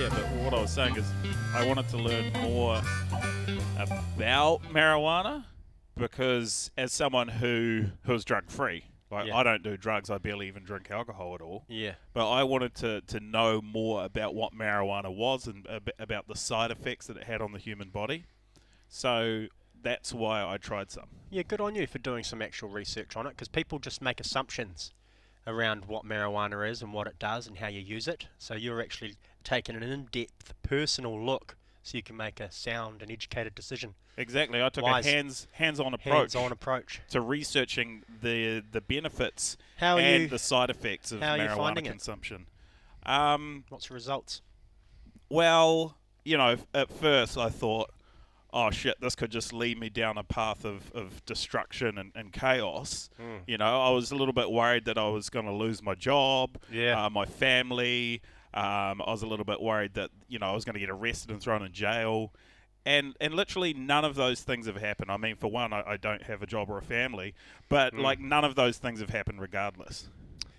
Yeah, but what I was saying is I wanted to learn more about marijuana because as someone who's drug-free, like Yeah. I don't do drugs, I barely even drink alcohol at all. Yeah. But I wanted to know more about what marijuana was and about the side effects that it had on the human body. So that's why I tried some. Yeah, good on you for doing some actual research on it, because people just make assumptions around what marijuana is and what it does and how you use it. So you're actually taking an in-depth personal look so you can make a sound and educated decision. Exactly. I took Wise. a hands-on approach Hands-on approach. to researching the benefits How are and you? the side effects of how are you marijuana finding it? consumption. What's the results? Well, at first I thought, oh shit, this could just lead me down a path of destruction and chaos. I was a little bit worried that I was going to lose my job, Yeah. my family. I was a little bit worried that, I was going to get arrested and thrown in jail. And literally none of those things have happened. I mean, for one, I don't have a job or a family, but none of those things have happened regardless.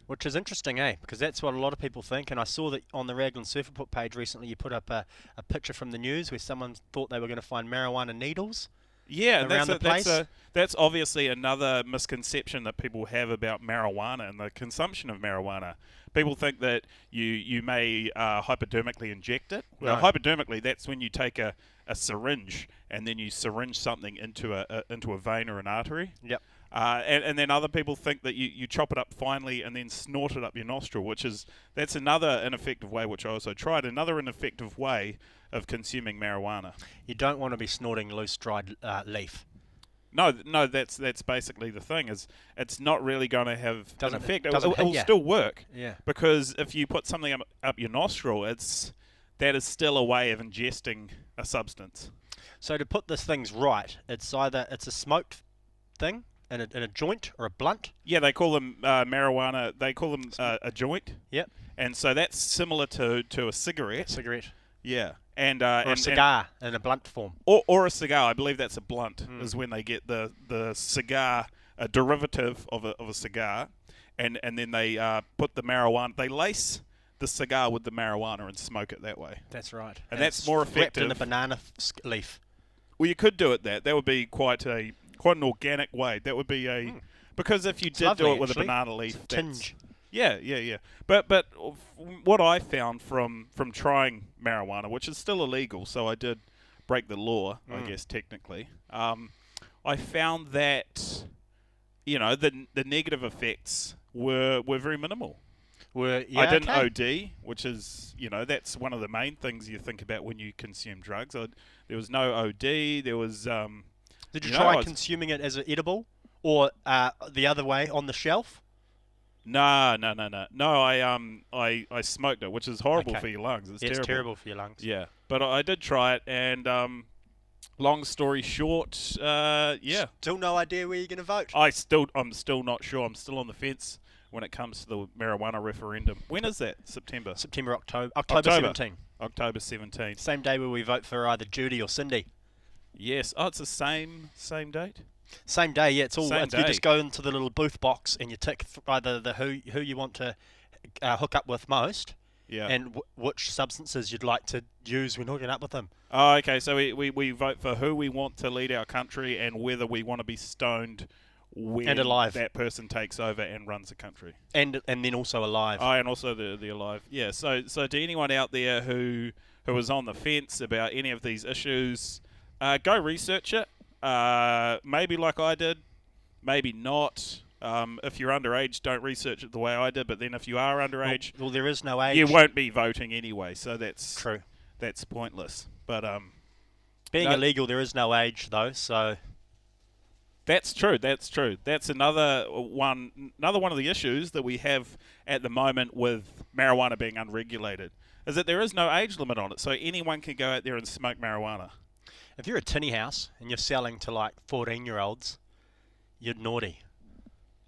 Which is interesting, eh? Because that's what a lot of people think. And I saw that on the Raglan Surf Report page recently, you put up a picture from the news where someone thought they were going to find marijuana needles. Yeah, around the place. That's obviously another misconception that people have about marijuana and the consumption of marijuana. People think that you may hypodermically inject it. Well, No. hypodermically, that's when you take a syringe and then you syringe something into a vein or an artery. Yep. And then other people think that you chop it up finely and then snort it up your nostril, that's another ineffective way, which I also tried, another ineffective way of consuming marijuana. You don't want to be snorting loose dried leaf. No, that's basically the thing, is it's not really going to have an Doesn't- effect. doesn't It will hit ya. still work, Yeah. because if you put something up your nostril, that is still a way of ingesting a substance. So to put this things right, it's either a smoked thing in a joint or a blunt. Yeah, they call them marijuana. They call them a joint. Yep. And so that's similar to a cigarette. Cigarette. Yeah. And Or a cigar in a blunt form. or a cigar. I believe that's a blunt, is when they get the cigar, a derivative of a cigar, and then they put the marijuana. They lace the cigar with the marijuana and smoke it that way. That's right. And that's it's more wrapped effective. in a banana leaf. Well, you could do it that. That would be quite an organic way. That would be because if you did lovely, do it with actually. a banana leaf, It's a tinge. Yeah. But what I found from trying marijuana, which is still illegal, so I did break the law, I guess technically. I found that the negative effects were very minimal. I didn't OD, which is that's one of the main things you think about when you consume drugs. There was no OD. There was. Did you try consuming it as an edible, or the other way on the shelf? No. I smoked it, which is horrible for your lungs. It's terrible for your lungs. Yeah, but I did try it, and long story short, yeah. Still no idea where you're going to vote. I'm still not sure. I'm still on the fence when it comes to the marijuana referendum. When is that? September, October October. 17. October 17th. Same day where we vote for either Judy or Cindy. Yes. Oh, it's the same date. Same day, yeah. It's all. Same You day. just go into the little booth box and you tick either the who you want to hook up with most, Yeah. and which substances you'd like to use when hooking up with them. Oh, okay. So we vote for who we want to lead our country and whether we want to be stoned when And alive. that person takes over and runs the country. And then also alive. Oh, and also the alive. Yeah. So to anyone out there who is on the fence about any of these issues, go research it. Maybe like I did, maybe not. If you're underage, don't research it the way I did. But then if you are underage, well, there is no age. you won't be voting anyway. So that's True. That's pointless. But Being no- illegal, there is no age though. So That's true. That's another one of the issues that we have at the moment with marijuana being unregulated, is that there is no age limit on it. So anyone can go out there and smoke marijuana. if you're a tinny house and you're selling to like 14-year-olds, you're naughty.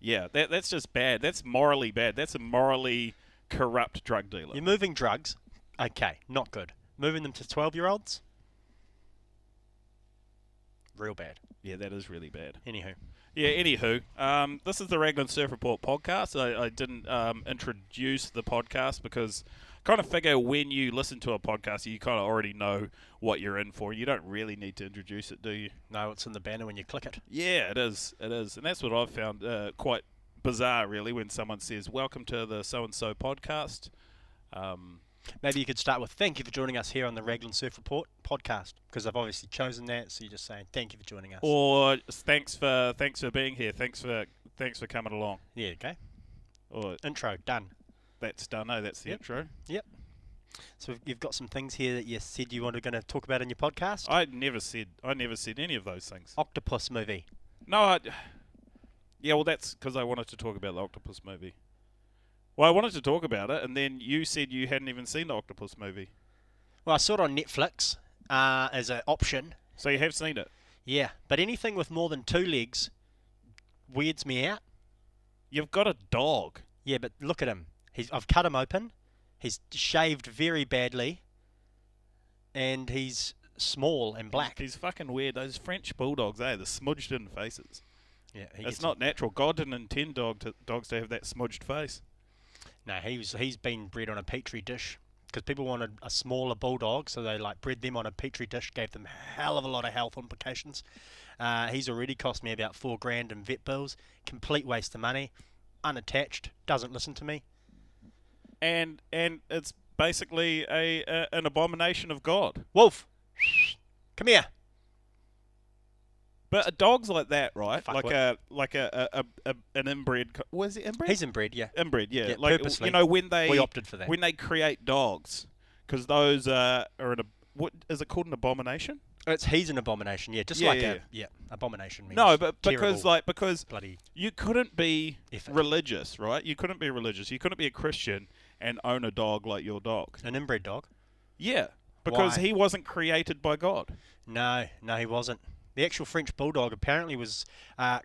Yeah, that's just bad. That's morally bad. That's a morally corrupt drug dealer. You're moving drugs. Okay, not good. Moving them to 12-year-olds, real bad. Yeah, that is really bad. Anywho. Yeah, anywho, this is the Raglan Surf Report podcast. I didn't introduce the podcast because kind of figure when you listen to a podcast, you kind of already know what you're in for. You don't really need to introduce it, do you? No, it's in the banner when you click it. Yeah, it is. It is. And that's what I've found quite bizarre, really, when someone says, welcome to the so-and-so podcast. Maybe you could start with, thank you for joining us here on the Raglan Surf Report podcast, because I've obviously chosen that, so you're just saying, thank you for joining us. Or thanks for being here. Thanks for coming along. Yeah, okay. Or Intro, done. that's done. No, that's the Yep. intro. Yep. So you've got some things here that you said you were going to talk about in your podcast? I never said any of those things. Octopus movie. No, yeah, well, that's because I wanted to talk about the Octopus movie. Well, I wanted to talk about it, and then you said you hadn't even seen the Octopus movie. Well, I saw it on Netflix as an option. So you have seen it? Yeah, but anything with more than 2 legs weirds me out. You've got a dog. Yeah, but look at him. I've cut him open. He's shaved very badly, and he's small and black. He's fucking weird. Those French bulldogs, the smudged in faces. Yeah, It's not natural. God didn't intend dogs to have that smudged face. No, he's been bred on a petri dish because people wanted a smaller bulldog, so they bred them on a petri dish, gave them a hell of a lot of health implications. He's already cost me about $4,000 in vet bills. Complete waste of money. Unattached. Doesn't listen to me. And it's basically an abomination of God. Wolf, come here. But a dog's like that, right? Fuckwit. Like an inbred. Was it inbred? He's inbred, yeah. Inbred, yeah. Yeah, Like purposely. when We opted for that. when they create dogs, because those are what is it called, an abomination? He's an abomination, yeah. Just abomination means No, but terrible, because bloody you couldn't be effort. religious, right? You couldn't be religious. You couldn't be a Christian and own a dog like your dog. An inbred dog? Yeah, because Why? he wasn't created by God. No, he wasn't. The actual French bulldog apparently was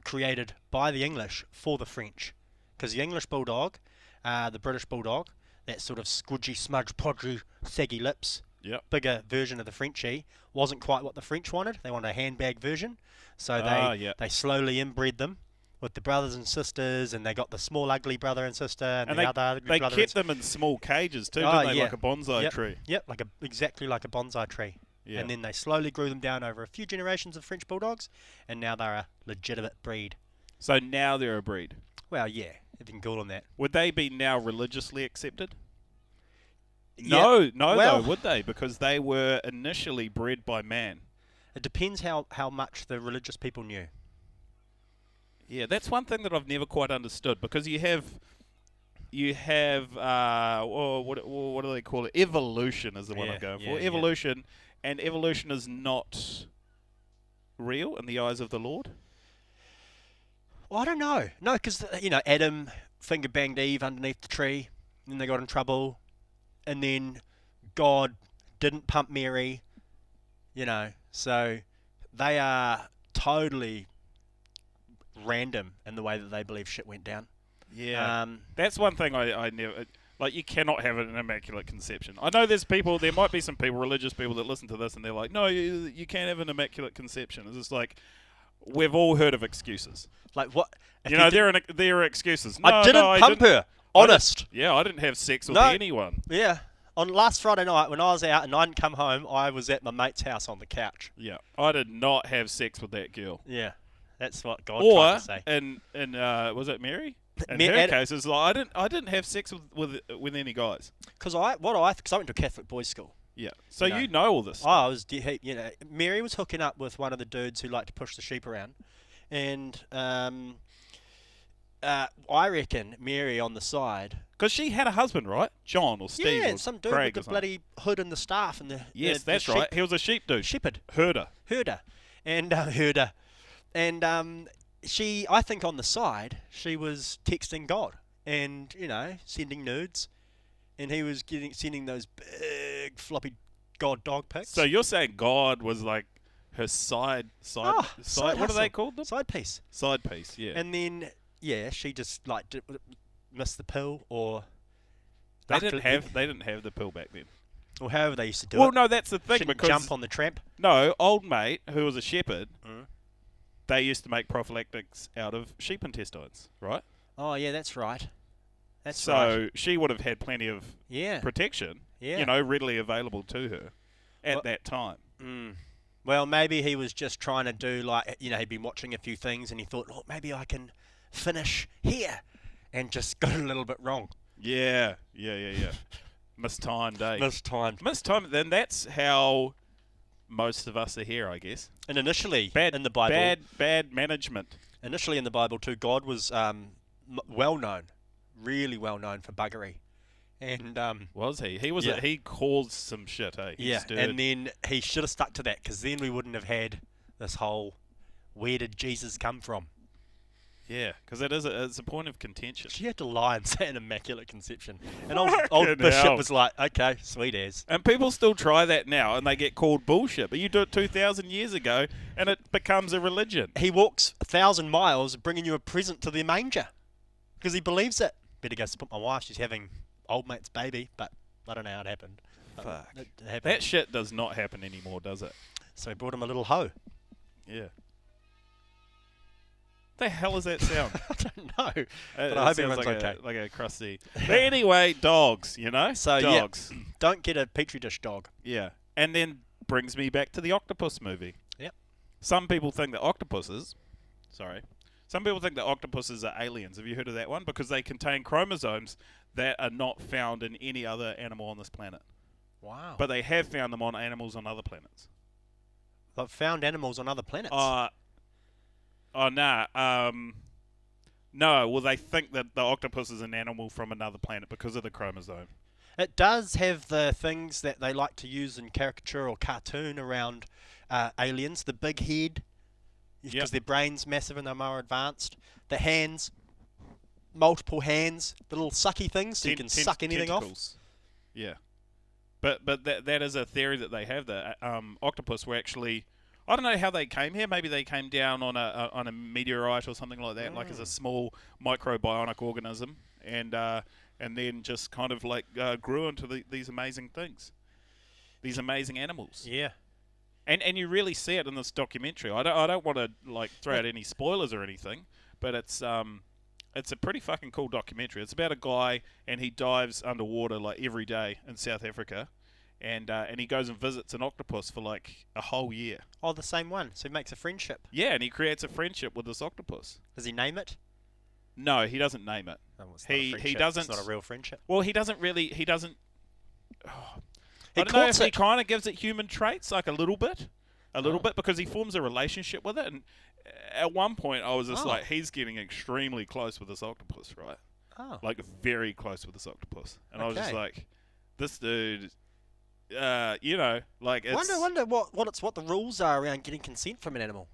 created by the English for the French. Because the English bulldog, the British bulldog, that sort of squidgy, smudge, podgy, saggy lips, Yep. bigger version of the Frenchie, wasn't quite what the French wanted. They wanted a handbag version. So they slowly inbred them with the brothers and sisters, and they got the small ugly brother and sister, and the other ugly They brother kept them in small cages too, Oh, didn't they? yeah. Like a bonsai tree. Yep, exactly like a bonsai tree. Yeah. And then they slowly grew them down over a few generations of French bulldogs, and now they're a legitimate breed. So now they're a breed. Well, yeah, if you can call them that. Would they be now religiously accepted? Yeah, No, well- though, would they? Because they were initially bred by man. It depends how much the religious people knew. Yeah, that's one thing that I've never quite understood, because you have what do they call it? Evolution is the one Yeah, I'm going yeah, for. yeah. Evolution, and evolution is not real in the eyes of the Lord. Well, I don't know. No, because, Adam finger banged Eve underneath the tree, and then they got in trouble, and then God didn't pump Mary, so they are totally random in the way that they believe shit went down. Yeah, that's one thing I never like. You cannot have an immaculate conception. I know there might be some people, religious people, that listen to this and they're like, no, you can't have an immaculate conception. It's just like, we've all heard of excuses. Like what? If There are excuses. No, I didn't pump her. Honest. I didn't have sex with No. anyone. Yeah. On last Friday night when I was out and I didn't come home, I was at my mate's house on the couch. Yeah, I did not have sex with that girl. Yeah. That's what God tried Or to say. in was it Mary? In Ma- her Ad- case, it's like I didn't have sex with any guys. Because I went to a Catholic boys' school. Yeah, so You know. you know all this. I was, Mary was hooking up with one of the dudes who liked to push the sheep around, and I reckon Mary on the side. Because she had a husband, right? John or Steve Yeah, or some dude Craig with or the something. bloody hood and the staff and the Yes, the that's sheep- right. He was a sheep dude. shepherd. Herder. Herder, and herder, and she, I think, on the side, she was texting God and sending nudes, and he was sending those big floppy God dog pics. So you're saying God was like her side. side What are hustle. they called? Them? Side piece, Side piece. Yeah. and then she just missed the pill, or They didn't have the pill back then. or however they used to do Well, it. no, that's the thing, Shouldn't because jump on the tramp. no, old mate who was a shepherd, Mm. they used to make prophylactics out of sheep intestines, right? Oh yeah, that's right. That's so right. she would have had plenty of Yeah. protection, Yeah. readily available to her at Well- that time. Mm. Well, maybe he was just trying to do like, he'd been watching a few things and he thought, oh, maybe I can finish here, and just got it a little bit wrong. Yeah. Mistimed, eh? Mistimed. Mistimed. Then that's how most of us are here, I guess. And initially in the Bible, bad management. initially in the Bible too, God was well known, really well known for buggery, and Was he? He was. Yeah. He caused some shit, eh? He yeah, stirred. and then he should have stuck to that, because then we wouldn't have had this whole where did Jesus come from? Yeah, because it's a point of contention. She had to lie and say an immaculate conception, and old Fucking Bishop hell. was like, okay, sweet as. And people still try that now, and they get called bullshit. But you do it 2,000 years ago, and it becomes a religion. He walks 1,000 miles bringing you a present to the manger because he believes it. Better go support my wife. She's having old mate's baby, but I don't know how it happened. Fuck. It happened. That shit does not happen anymore, does it? So he brought him a little hoe. Yeah. The hell does that sound? I don't know, It but I hope sounds everyone's like okay. like a crusty. But anyway, dogs, So, yeah. dogs. Don't get a petri dish dog. Yeah. And then brings me back to the octopus movie. Yep. Some people think that octopuses are aliens. Have you heard of that one? Because they contain chromosomes that are not found in any other animal on this planet. Wow. But they have found them on animals on other planets. They've found animals on other planets. No, well, they think that the octopus is an animal from another planet because of the chromosome. It does have the things that they like to use in caricature or cartoon around aliens. The big head, because Yep. their brain's massive and they're more advanced. The hands, multiple hands, the little sucky things, so you can suck anything off. Tentacles. Yeah. But that is a theory that they have. That octopus were actually, I don't know how they came here. Maybe they came down on a meteorite or something like that, like as a small microbionic organism, and then just kind of like grew into these amazing things, these amazing animals. Yeah. And you really see it in this documentary. I don't want to like throw out any spoilers or anything, but it's a pretty fucking cool documentary. It's about a guy and he dives underwater like every day in South Africa, and he goes and visits an octopus for like a whole year. Oh, the same one. So he makes a friendship. Yeah, and he creates a friendship with this octopus. Does he name it? No, he doesn't name it. No, it's not a He friendship. doesn't. It's not a real friendship. Well, he doesn't really. He doesn't. He I don't know if courts he it. kind of gives it human traits, like a little bit, because he forms a relationship with it. And at one point, I was just like, he's getting extremely close with this octopus, right? Oh. Like very close with this octopus, and I was just Okay. like, this dude, like it's. Wonder what the rules are around getting consent from an animal.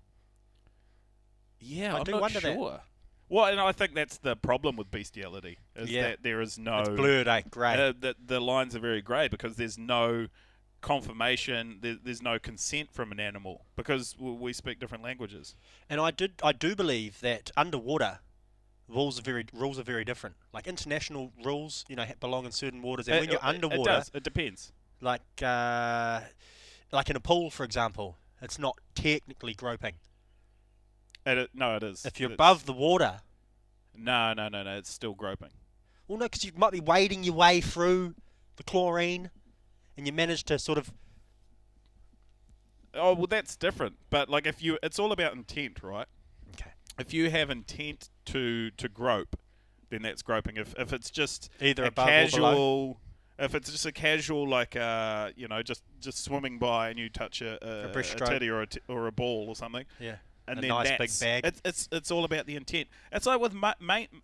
Yeah, I I'm do not wonder that. sure. Well, and I think that's the problem with bestiality is Yeah. that there is no. It's blurred, eh? Grey. The lines are very grey because there's no confirmation. There's no consent from an animal because we speak different languages. And I do believe that underwater rules are very different. Like international rules, belong in certain waters, and when you're underwater, it does. It depends. like in a pool, for example, it's not technically groping. No, it is. If you're It's- above the water, No. It's still groping. well, no, because you might be wading your way through the chlorine, and you manage to sort of. Oh well, that's different. But like, it's all about intent, right? Okay. If you have intent to grope, then that's groping. If it's just Either a above or casual, below. if it's just a casual like just swimming by and you touch a breaststroke. teddy or a ball or something, Yeah. and A then nice big that's, bag. It's all about the intent. It's like with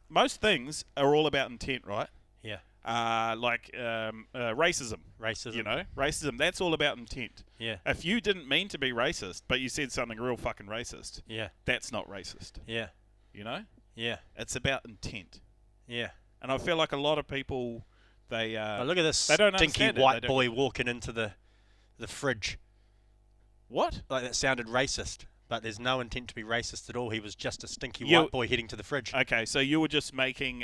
most things are all about intent, right? Yeah. Racism. Racism. Racism. That's all about intent. Yeah. If you didn't mean to be racist, but you said something real fucking racist, Yeah. that's not racist. Yeah. Yeah. It's about intent. Yeah. And I feel like a lot of people, they Oh, look at this they don't stinky understand it. white They don't- boy walking into the fridge. What? Like, that sounded racist, but there's no intent to be racist at all. He was just a stinky You- white boy heading to the fridge. Okay, so you were just making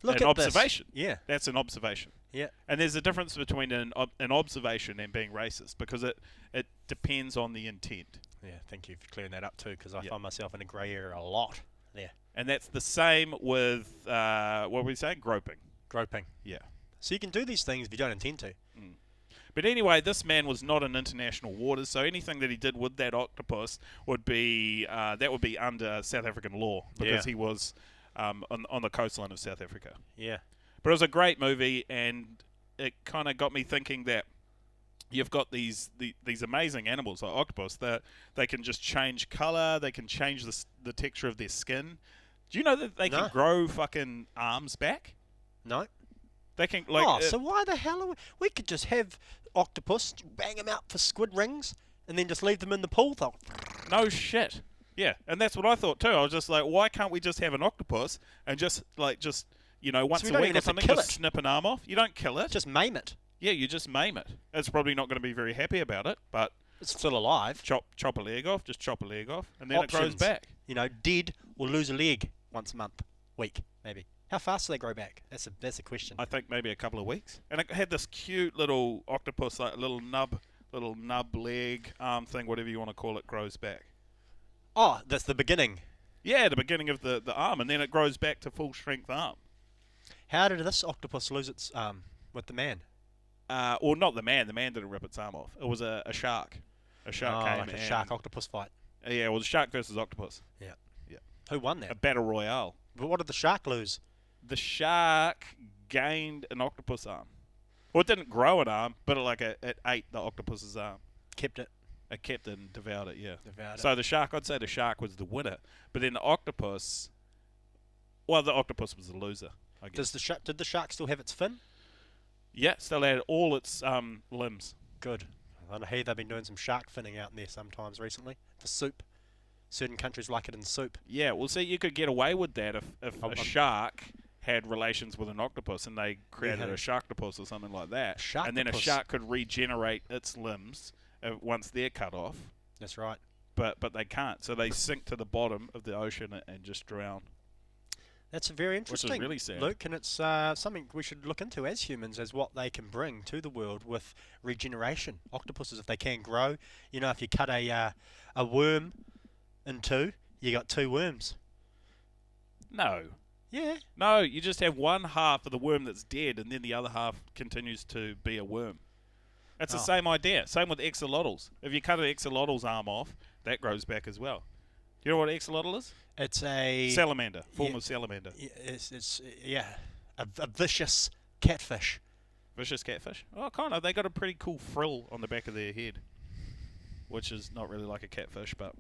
Look an at this. observation. Yeah. That's an observation. Yeah. And there's a difference between an observation and being racist because it depends on the intent. Yeah, thank you for clearing that up too, because I Yeah. find myself in a grey area a lot. there. And that's the same with, what were we saying? Groping. Groping. Yeah. So you can do these things if you don't intend to. But anyway, this man was not in international waters, so anything that he did with that octopus would be under South African law because he was on the coastline of South Africa. Yeah. But it was a great movie, and it kind of got me thinking that you've got these amazing animals like octopus that they can just change color, they can change the texture of their skin. Do you know that they can grow fucking arms back? No. They can so why the hell are we could just have octopus, bang them out for squid rings, and then just leave them in the pool though. No shit. Yeah, and that's what I thought too. I was just like, why can't we just have an octopus and just once a week or something, just snip an arm off? You don't kill it. Just maim it. Yeah, you just maim it. It's probably not going to be very happy about it, but it's still alive. Chop a leg off, and then it grows back. Dead or lose a leg once a month, week maybe. How fast do they grow back? That's a question. I think maybe a couple of weeks. And it had this cute little octopus, like a little nub leg, arm thing, whatever you want to call it, grows back. Oh, that's the beginning. Yeah, the beginning of the arm, and then it grows back to full strength arm. How did this octopus lose its arm with the man? Or not the man. The man didn't rip its arm off. It was a shark. A shark came like a shark-octopus fight. Yeah, it was shark versus octopus. Yeah. Who won that? A battle royale. But what did the shark lose? The shark gained an octopus arm. Well, it didn't grow an arm, but it ate the octopus's arm. Kept it. It kept it and devoured it, yeah. So I'd say the shark was the winner. But then the octopus was the loser, I guess. Did the shark still have its fin? Yeah, still had all its limbs. Good. I hear they've been doing some shark finning out in there sometimes recently for soup. Certain countries like it in soup. Yeah, well, see, you could get away with that if a shark had relations with an octopus and they created a sharktopus or something like that. And then a shark could regenerate its limbs once they're cut off. That's right. But they can't, so they sink to the bottom of the ocean and just drown. That's very interesting, which is really sad. Luke, and it's something we should look into as humans, as what they can bring to the world with regeneration. Octopuses, if they can grow, if you cut a worm in two, you got two worms. No. Yeah. No, you just have one half of the worm that's dead, and then the other half continues to be a worm. It's the same idea. Same with axolotls. If you cut an axolotl's arm off, that grows back as well. Do you know what an axolotl is? It's a salamander, form of salamander. It's a vicious catfish. Vicious catfish? Oh, kind of. They got a pretty cool frill on the back of their head, which is not really like a catfish, but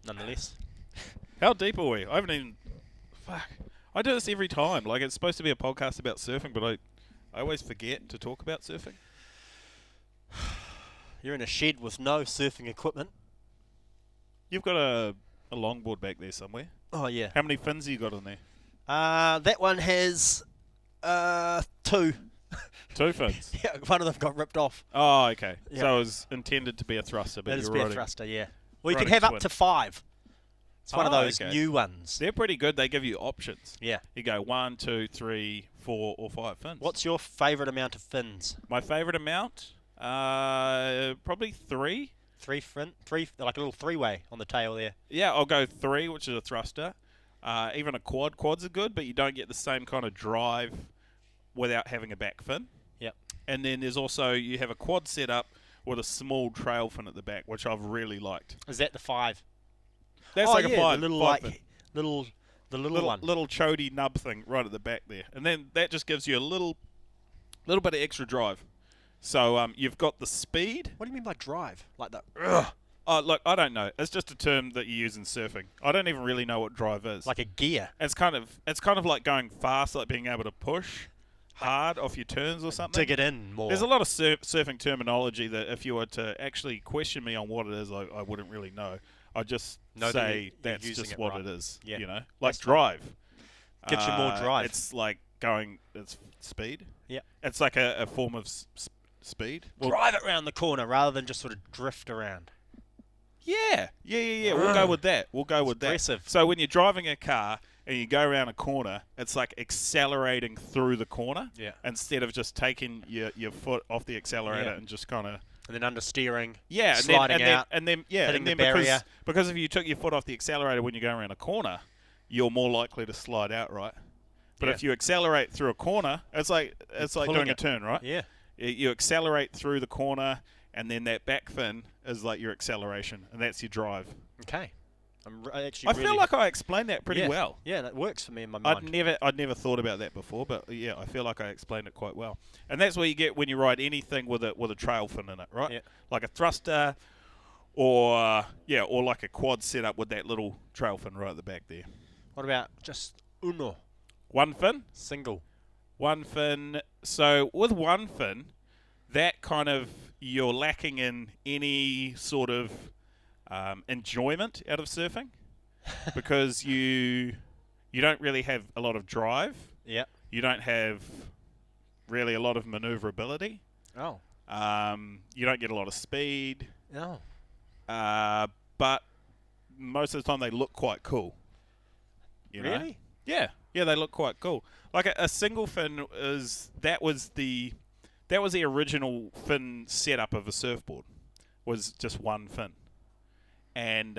nonetheless. How deep are we? I haven't even. Fuck. I do this every time. Like, it's supposed to be a podcast about surfing, but I always forget to talk about surfing. You're in a shed with no surfing equipment. You've got a longboard back there somewhere. Oh, yeah. How many fins have you got on there? That one has 2. 2 fins? Yeah, one of them got ripped off. Oh, okay. Yep. So it was intended to be a thruster, but it is you're be a riding, thruster, yeah. Well, you can have up to 5. It's one of those new ones. They're pretty good. They give you options. Yeah. You go 1, 2, 3, 4, or 5 fins. What's your favourite amount of fins? My favourite amount? Probably 3. 3, like a little 3-way on the tail there. Yeah, I'll go 3, which is a thruster. Even a quad. Quads are good, but you don't get the same kind of drive without having a back fin. Yep. And then there's also, you have a quad set up with a small trail fin at the back, which I've really liked. Is that the 5? That's like a 5. The little one. Little chody nub thing right at the back there. And then that just gives you a little bit of extra drive. So you've got the speed. What do you mean by drive? Like the... Look, I don't know. It's just a term that you use in surfing. I don't even really know what drive is. Like a gear. It's kind of like going fast, like being able to push hard off your turns or something. Dig it in more. There's a lot of surfing terminology that if you were to actually question me on what it is, I wouldn't really know. I'd just say that's just what it is. Yeah. Like that's drive. Gets you more drive. It's like it's speed. Yeah. It's like a form of speed. Drive it round the corner rather than just sort of drift around. Yeah. We'll go with that. Aggressive. So when you're driving a car and you go around a corner, it's like accelerating through the corner. Yeah. Instead of just taking your foot off the accelerator and just kind of And then understeering. Yeah, sliding out. and then hitting and the then barrier. because if you took your foot off the accelerator when you go around a corner, you're more likely to slide out, right? But Yeah. if you accelerate through a corner, it's like pulling doing a it. turn, right? Yeah. You accelerate through the corner, and then that back fin is like your acceleration, and that's your drive. Okay. Actually I feel like I explained that pretty yeah. well. Yeah, that works for me in my mind. I'd never thought about that before, but yeah, I feel like I explained it quite well. And that's what you get when you ride anything with a trail fin in it, right? Yeah. Like a thruster, or like a quad setup with that little trail fin right at the back there. What about just uno, One fin, single? one fin. So with one fin, that kind of you're lacking in any sort of enjoyment out of surfing because you don't really have a lot of drive. Yeah. You don't have really a lot of maneuverability. Oh. You don't get a lot of speed. No. But most of the time they look quite cool. You know? Really? Yeah, they look quite cool. Like a single fin was the original fin setup of a surfboard, was just one fin, and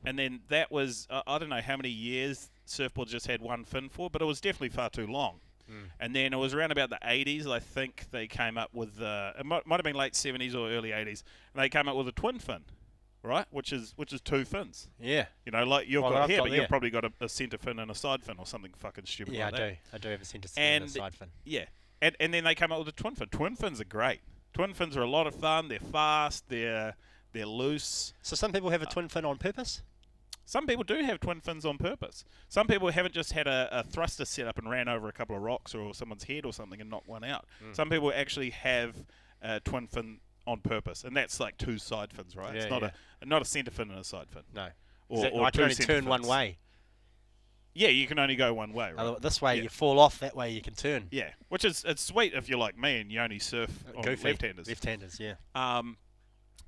then that was I don't know how many years surfboards just had one fin for, but it was definitely far too long. And then it was around about the 80s, I think they came up with it might have been late 70s or early 80s, and they came up with a twin fin. Right, which is two fins. Yeah. You know, like you've Well, got I've here, got but there. you've probably got a centre fin and a side fin or something fucking stupid Yeah, like that. I do have a centre fin And and a side fin. Yeah, and then they come up with a twin fin. Twin fins are great. Twin fins are a lot of fun. They're fast. They're loose. So some people have a twin fin on purpose? Some people do have twin fins on purpose. Some people haven't just had a thruster set up and ran over a couple of rocks or someone's head or something and knocked one out. Some people actually have a twin fin on purpose, and that's like two side fins, right? Yeah, It's not a centre fin and a side fin. No. Or I can two only centre turn one fins. way. Yeah, you can only go one way, right? Otherwise, this way Yeah. you fall off, that way you can turn. Yeah, which is it's sweet if you're like me and you only surf on Goofy. left-handers. Left-handers, yeah.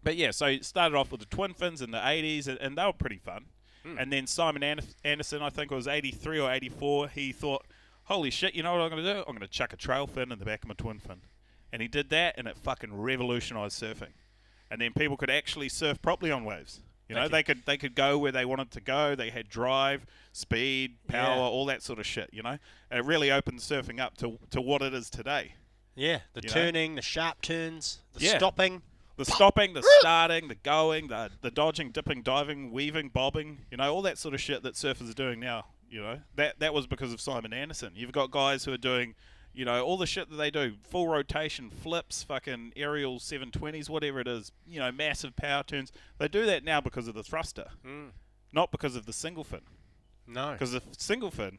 But yeah, so it started off with the twin fins in the 80s, and they were pretty fun. And then Simon Anderson, I think it was 83 or 84, he thought, holy shit, you know what I'm going to do? I'm going to chuck a trail fin in the back of my twin fin. And he did that, and it fucking revolutionised surfing. And then people could actually surf properly on waves. You know, they could go where they wanted to go. They had drive, speed, power, all that sort of shit, you know. And it really opened surfing up to what it is today. Yeah, the turning, the sharp turns, the Yeah. stopping. The stopping, the starting, the going, the dodging, dipping, diving, weaving, bobbing, you know, all that sort of shit that surfers are doing now, you know. That was because of Simon Anderson. You've got guys who are doing, you know, all the shit that they do, full rotation, flips, fucking aerial 720s, whatever it is, you know, massive power turns. They do that now because of the thruster, not because of the single fin. No. Because the single fin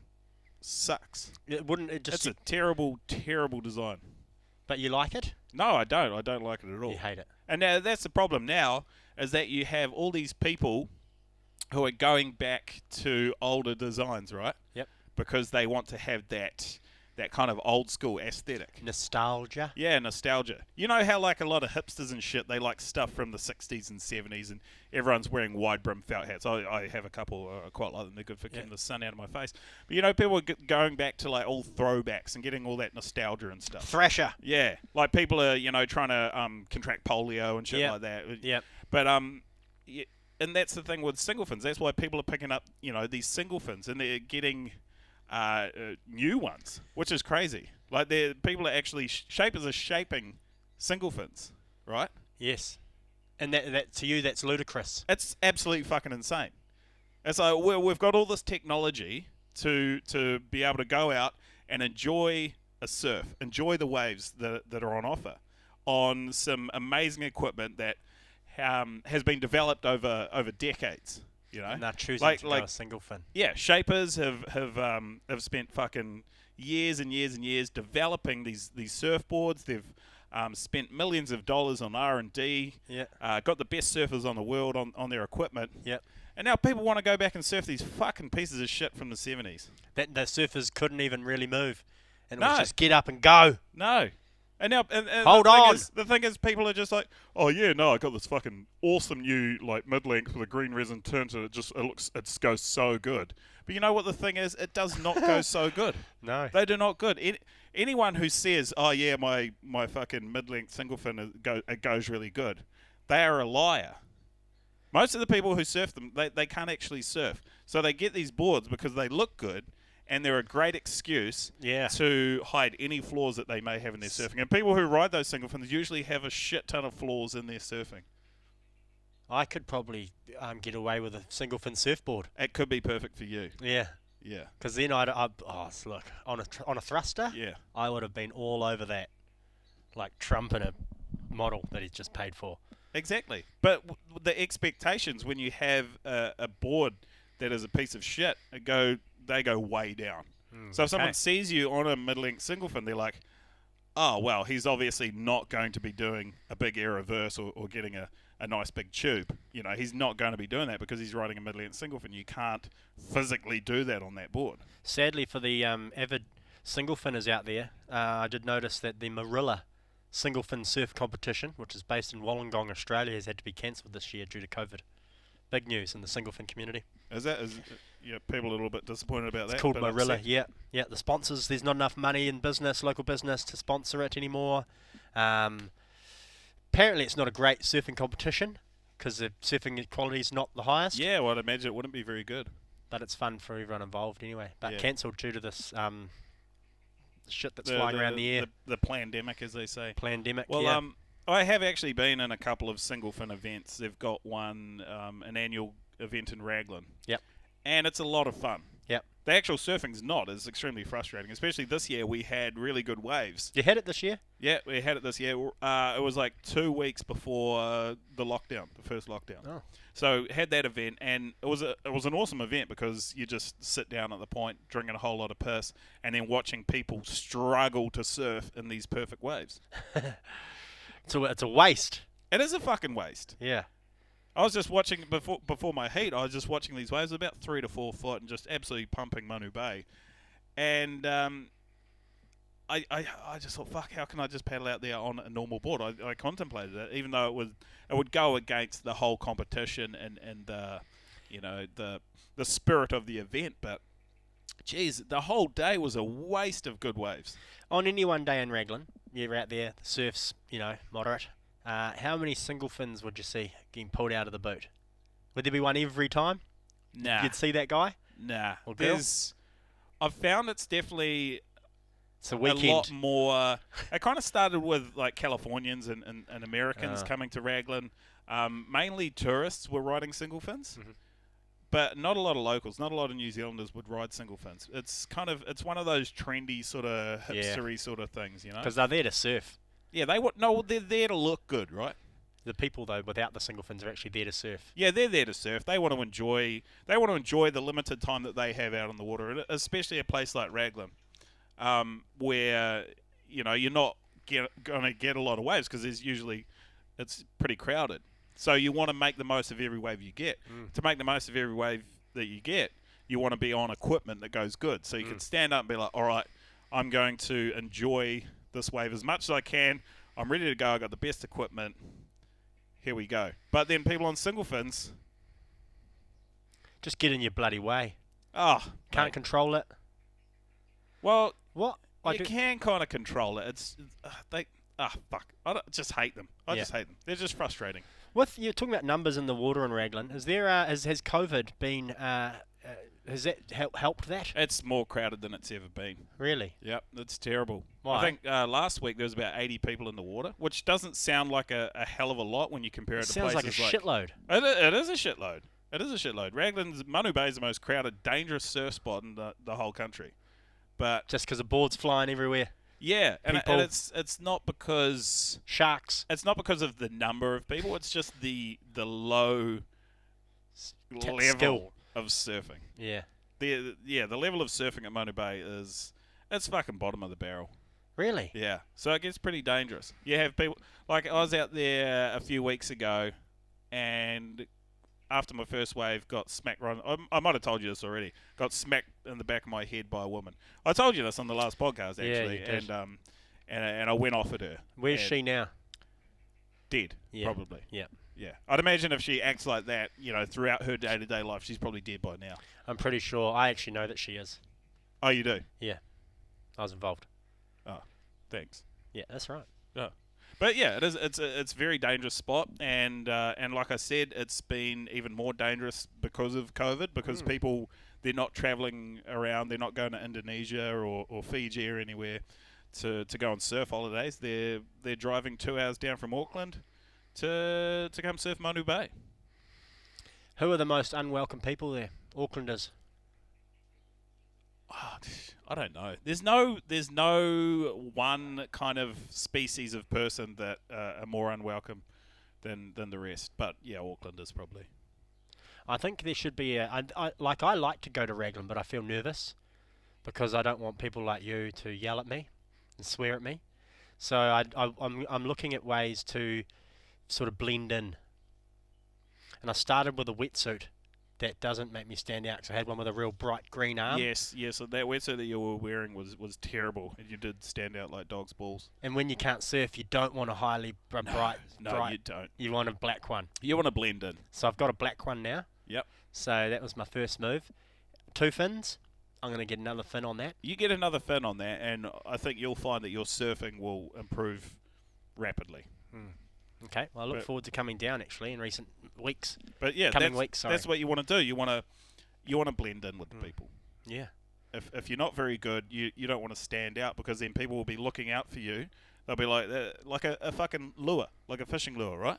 sucks. It just... It's a terrible, terrible design. But you like it? No, I don't. I don't like it at all. You hate it. And now that's the problem now, is that you have all these people who are going back to older designs, right? Yep. Because they want to have that kind of old school aesthetic. Nostalgia. Yeah, nostalgia. You know how like a lot of hipsters and shit, they like stuff from the 60s and 70s, and everyone's wearing wide brim felt hats. I have a couple. I quite like them. They're good for keeping the sun out of my face. But you know, people are going back to like old throwbacks and getting all that nostalgia and stuff. Thrasher. Yeah, like people are, you know, trying to contract polio and shit like that. Yep. But and that's the thing with single fins. That's why people are picking up, you know, these single fins, and they're getting new ones, which is crazy. Like people are actually shapers are shaping single fins, right? Yes. And that to you, that's ludicrous. It's absolutely fucking insane. It's like we've got all this technology to be able to go out and enjoy a surf, enjoy the waves that are on offer, on some amazing equipment that has been developed over decades. You know, And they're choosing to go a single fin. Yeah, shapers have spent fucking years and years and years developing these surfboards. They've spent millions of dollars on R&D. Yeah. Got the best surfers on the world on their equipment. Yep. And now people want to go back and surf these fucking pieces of shit from the 70s. That the surfers couldn't even really move. And it No. was just get up and go. No. And now, and Hold on. the thing is, people are just like, oh yeah, no, I got this fucking awesome new like mid-length with a green resin tint, and it goes so good. But you know what the thing is? It does not go so good. No. They do not good. Anyone who says, oh yeah, my fucking mid-length single fin it goes really good, they are a liar. Most of the people who surf them, they can't actually surf. So they get these boards because they look good, and they're a great excuse to hide any flaws that they may have in their surfing. And people who ride those single fins usually have a shit ton of flaws in their surfing. I could probably get away with a single fin surfboard. It could be perfect for you. Yeah. Yeah. Because then look, on a thruster, Yeah. I would have been all over that, like Trump in a model that he's just paid for. Exactly. But the expectations when you have a board that is a piece of shit, they go way down. So if someone sees you on a mid-length single fin, they're like, oh, well, he's obviously not going to be doing a big air reverse or getting a nice big tube. You know, he's not going to be doing that because he's riding a mid-length single fin. You can't physically do that on that board. Sadly for the avid single finners out there, I did notice that the Marilla single fin surf competition, which is based in Wollongong, Australia, has had to be cancelled this year due to COVID. Big news in the single fin community. Is people a little bit disappointed about that? It's called but Marilla, upset? yeah. The sponsors, there's not enough money in business, local business, to sponsor it anymore. Apparently it's not a great surfing competition because the surfing quality is not the highest. Yeah, well, I'd imagine it wouldn't be very good. But it's fun for everyone involved anyway. But Yeah. cancelled due to this shit that's flying around the air. The pandemic, as they say. Plandemic, Well, yeah. I have actually been in a couple of single fin events. They've got one, an annual event in Raglan. Yep. And it's a lot of fun. Yep. The actual surfing's not. It's extremely frustrating, especially this year. We had really good waves. You had it this year? Yeah, we had it this year. It was like 2 weeks before the lockdown, the first lockdown. Oh. So had that event, and it was an awesome event because you just sit down at the point, drinking a whole lot of piss, and then watching people struggle to surf in these perfect waves. So it's a waste. It is a fucking waste. Yeah. I was just watching before my heat. I was just watching these waves about 3 to 4 foot and just absolutely pumping Manu Bay, and I just thought, fuck, how can I just paddle out there on a normal board? I contemplated it, even though it would go against the whole competition and the spirit of the event. But geez, the whole day was a waste of good waves. On any one day in Raglan, you're out there, the surf's, moderate. How many single fins would you see getting pulled out of the boot? Would there be one every time? Nah. You'd see that guy? Nah. Or girl? I've found it's definitely It's a a weekend. lot more. It kind of started with like Californians and Americans coming to Raglan. Mainly tourists were riding single fins, but not a lot of locals. Not a lot of New Zealanders would ride single fins. It's one of those trendy sort of hipstery sort of things, you know. Because they're there to surf. Yeah, they're there to look good, right? The people, though, without the single fins are actually there to surf. Yeah, they're there to surf. They want to enjoy. They want to enjoy the limited time that they have out on the water, especially a place like Raglan, where you're not going to get a lot of waves because it's pretty crowded. So you want to make the most of every wave you get. To make the most of every wave that you get, you want to be on equipment that goes good. So you can stand up and be like, all right, I'm going to enjoy this wave as much as I can. I'm ready to go. I got the best equipment. Here we go. But then people on single fins, Just get in your bloody way. can't Can't control it. Well, What? you can kind of control it. Fuck. I just hate them. I just hate them. They're just frustrating. With you're talking about numbers in the water in Raglan, has COVID been has that helped that? It's more crowded than it's ever been. Really? Yep, it's terrible. Why? I think last week there was about 80 people in the water, which doesn't sound like a hell of a lot when you compare it to Sounds places like a shitload. It is a shitload. It is a shitload. Raglan's Manu Bay is the most crowded, dangerous surf spot in the whole country. But Just because the board's flying everywhere. yeah, and People. it's not because Sharks. it's not because of the number of people. It's just the low level skill. of surfing. Yeah. The level of surfing at Manu Bay it's fucking bottom of the barrel. Really? Yeah, so it gets pretty dangerous. You have people like I was out there a few weeks ago, and after my first wave, got smacked right. I might have told you this already. Got smacked in the back of my head by a woman. I told you this on the last podcast actually, you did. and I went off at her. Where's and she now? Dead, Yeah. probably. Yeah. Yeah, I'd imagine if she acts like that, throughout her day-to-day life, she's probably dead by now. I'm pretty sure. I actually know that she is. Oh, you do? Yeah. I was involved. Oh, thanks. Yeah, that's right. Yeah. But yeah, it is. It's a very dangerous spot, and like I said, it's been even more dangerous because of COVID. Because people, they're not traveling around, they're not going to Indonesia or Fiji or anywhere to go on surf holidays. They're driving 2 hours down from Auckland to come surf Manu Bay. Who are the most unwelcome people there? Aucklanders. Oh, I don't know. There's no one kind of species of person that are more unwelcome than the rest. But yeah, Aucklanders probably. I think there should be I like to go to Raglan, but I feel nervous because I don't want people like you to yell at me and swear at me. So I'm looking at ways to sort of blend in. And I started with a wetsuit that doesn't make me stand out because I had one with a real bright green arm. Yes. So that wetsuit that you were wearing was terrible, and you did stand out like dog's balls. And when you can't surf, you don't want a highly bright. No, you don't. You want a black one. You want to blend in. So I've got a black one now. Yep. So that was my first move. 2 fins. I'm going to get another fin on that. You get another fin on that, and I think you'll find that your surfing will improve rapidly. Okay, well, I look forward to coming down actually in recent weeks. But yeah, weeks. Sorry. That's what you want to do. You want to blend in with the people. Yeah. If you're not very good, you don't want to stand out because then people will be looking out for you. They'll be like a fucking lure, like a fishing lure, right?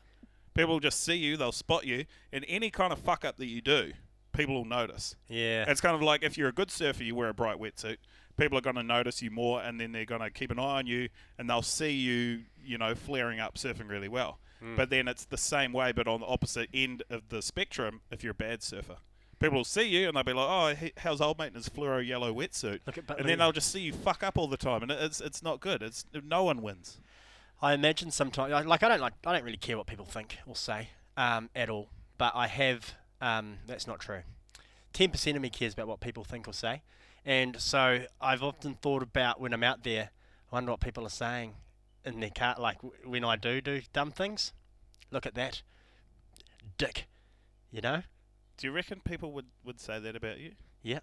People will just see you, they'll spot you, and any kind of fuck up that you do, people will notice. Yeah. It's kind of like if you're a good surfer, you wear a bright wetsuit. People are going to notice you more, and then they're going to keep an eye on you, and they'll see you, flaring up surfing really well. But then it's the same way, but on the opposite end of the spectrum if you're a bad surfer. People will see you, and they'll be like, oh, how's old mate in his fluoro yellow wetsuit? And then they'll just see you fuck up all the time, and it's not good. No one wins. I imagine sometimes, I don't really care what people think or say at all, but I have, that's not true. 10% of me cares about what people think or say. And so I've often thought about when I'm out there, I wonder what people are saying in their car, like when I do dumb things. Look at that. Dick. Do you reckon people would say that about you? Yeah.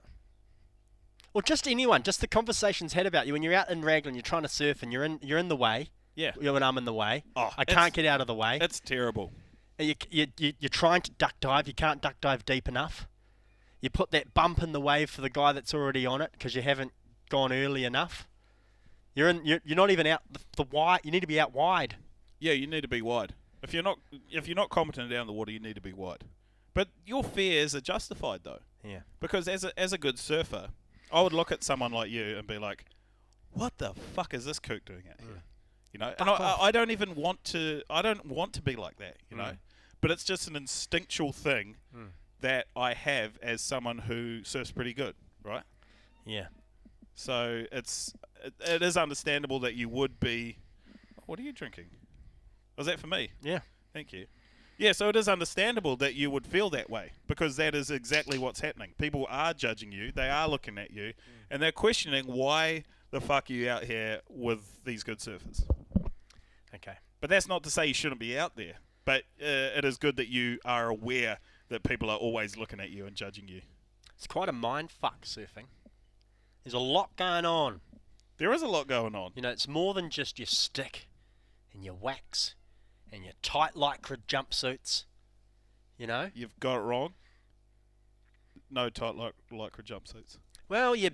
Or just anyone, just the conversations had about you. When you're out in Raglan, you're trying to surf and you're in the way. Yeah. When I'm in the way. Oh, I can't get out of the way. It's terrible. And you're trying to duck dive. You can't duck dive deep enough. You put that bump in the way for the guy that's already on it because you haven't gone early enough. You're not even out the wide. You need to be out wide. Yeah, you need to be wide. If you're not competent down the water, you need to be wide. But your fears are justified though. Yeah. Because as a good surfer, I would look at someone like you and be like, "What the fuck is this kook doing out here?" And I don't even want to. I don't want to be like that. But it's just an instinctual thing that I have as someone who surfs pretty good, right? Yeah. So it is understandable that you would be. What are you drinking? Was that for me? Yeah. Thank you. Yeah, so it is understandable that you would feel that way because that is exactly what's happening. People are judging you, they are looking at you, and they're questioning why the fuck are you out here with these good surfers. Okay. But that's not to say you shouldn't be out there. But it is good that you are aware that people are always looking at you and judging you. It's quite a mind fuck surfing. There's a lot going on. There is a lot going on. It's more than just your stick and your wax and your tight lycra jumpsuits. You've got it wrong. No tight lycra jumpsuits. Well, you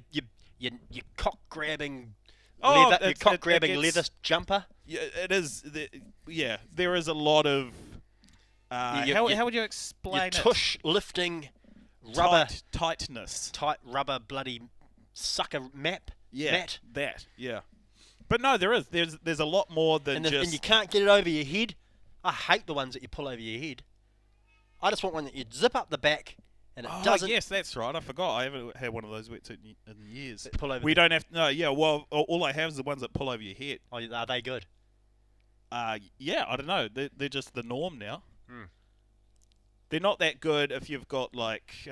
cock grabbing leather jumper. Yeah, it is. Yeah, there is a lot of. How would you explain it? Tush lifting rubber tightness. Tight rubber bloody sucker mat. That. Yeah. But no, there's a lot more than just. And you can't get it over your head. I hate the ones that you pull over your head. I just want one that you zip up the back and it doesn't. Yes, that's right. I forgot. I haven't had one of those wetsuits in years. Pull over. We don't have. No, yeah. Well, all I have is the ones that pull over your head. Oh, are they good? Yeah. I don't know. They're just the norm now. They're not that good if you've got like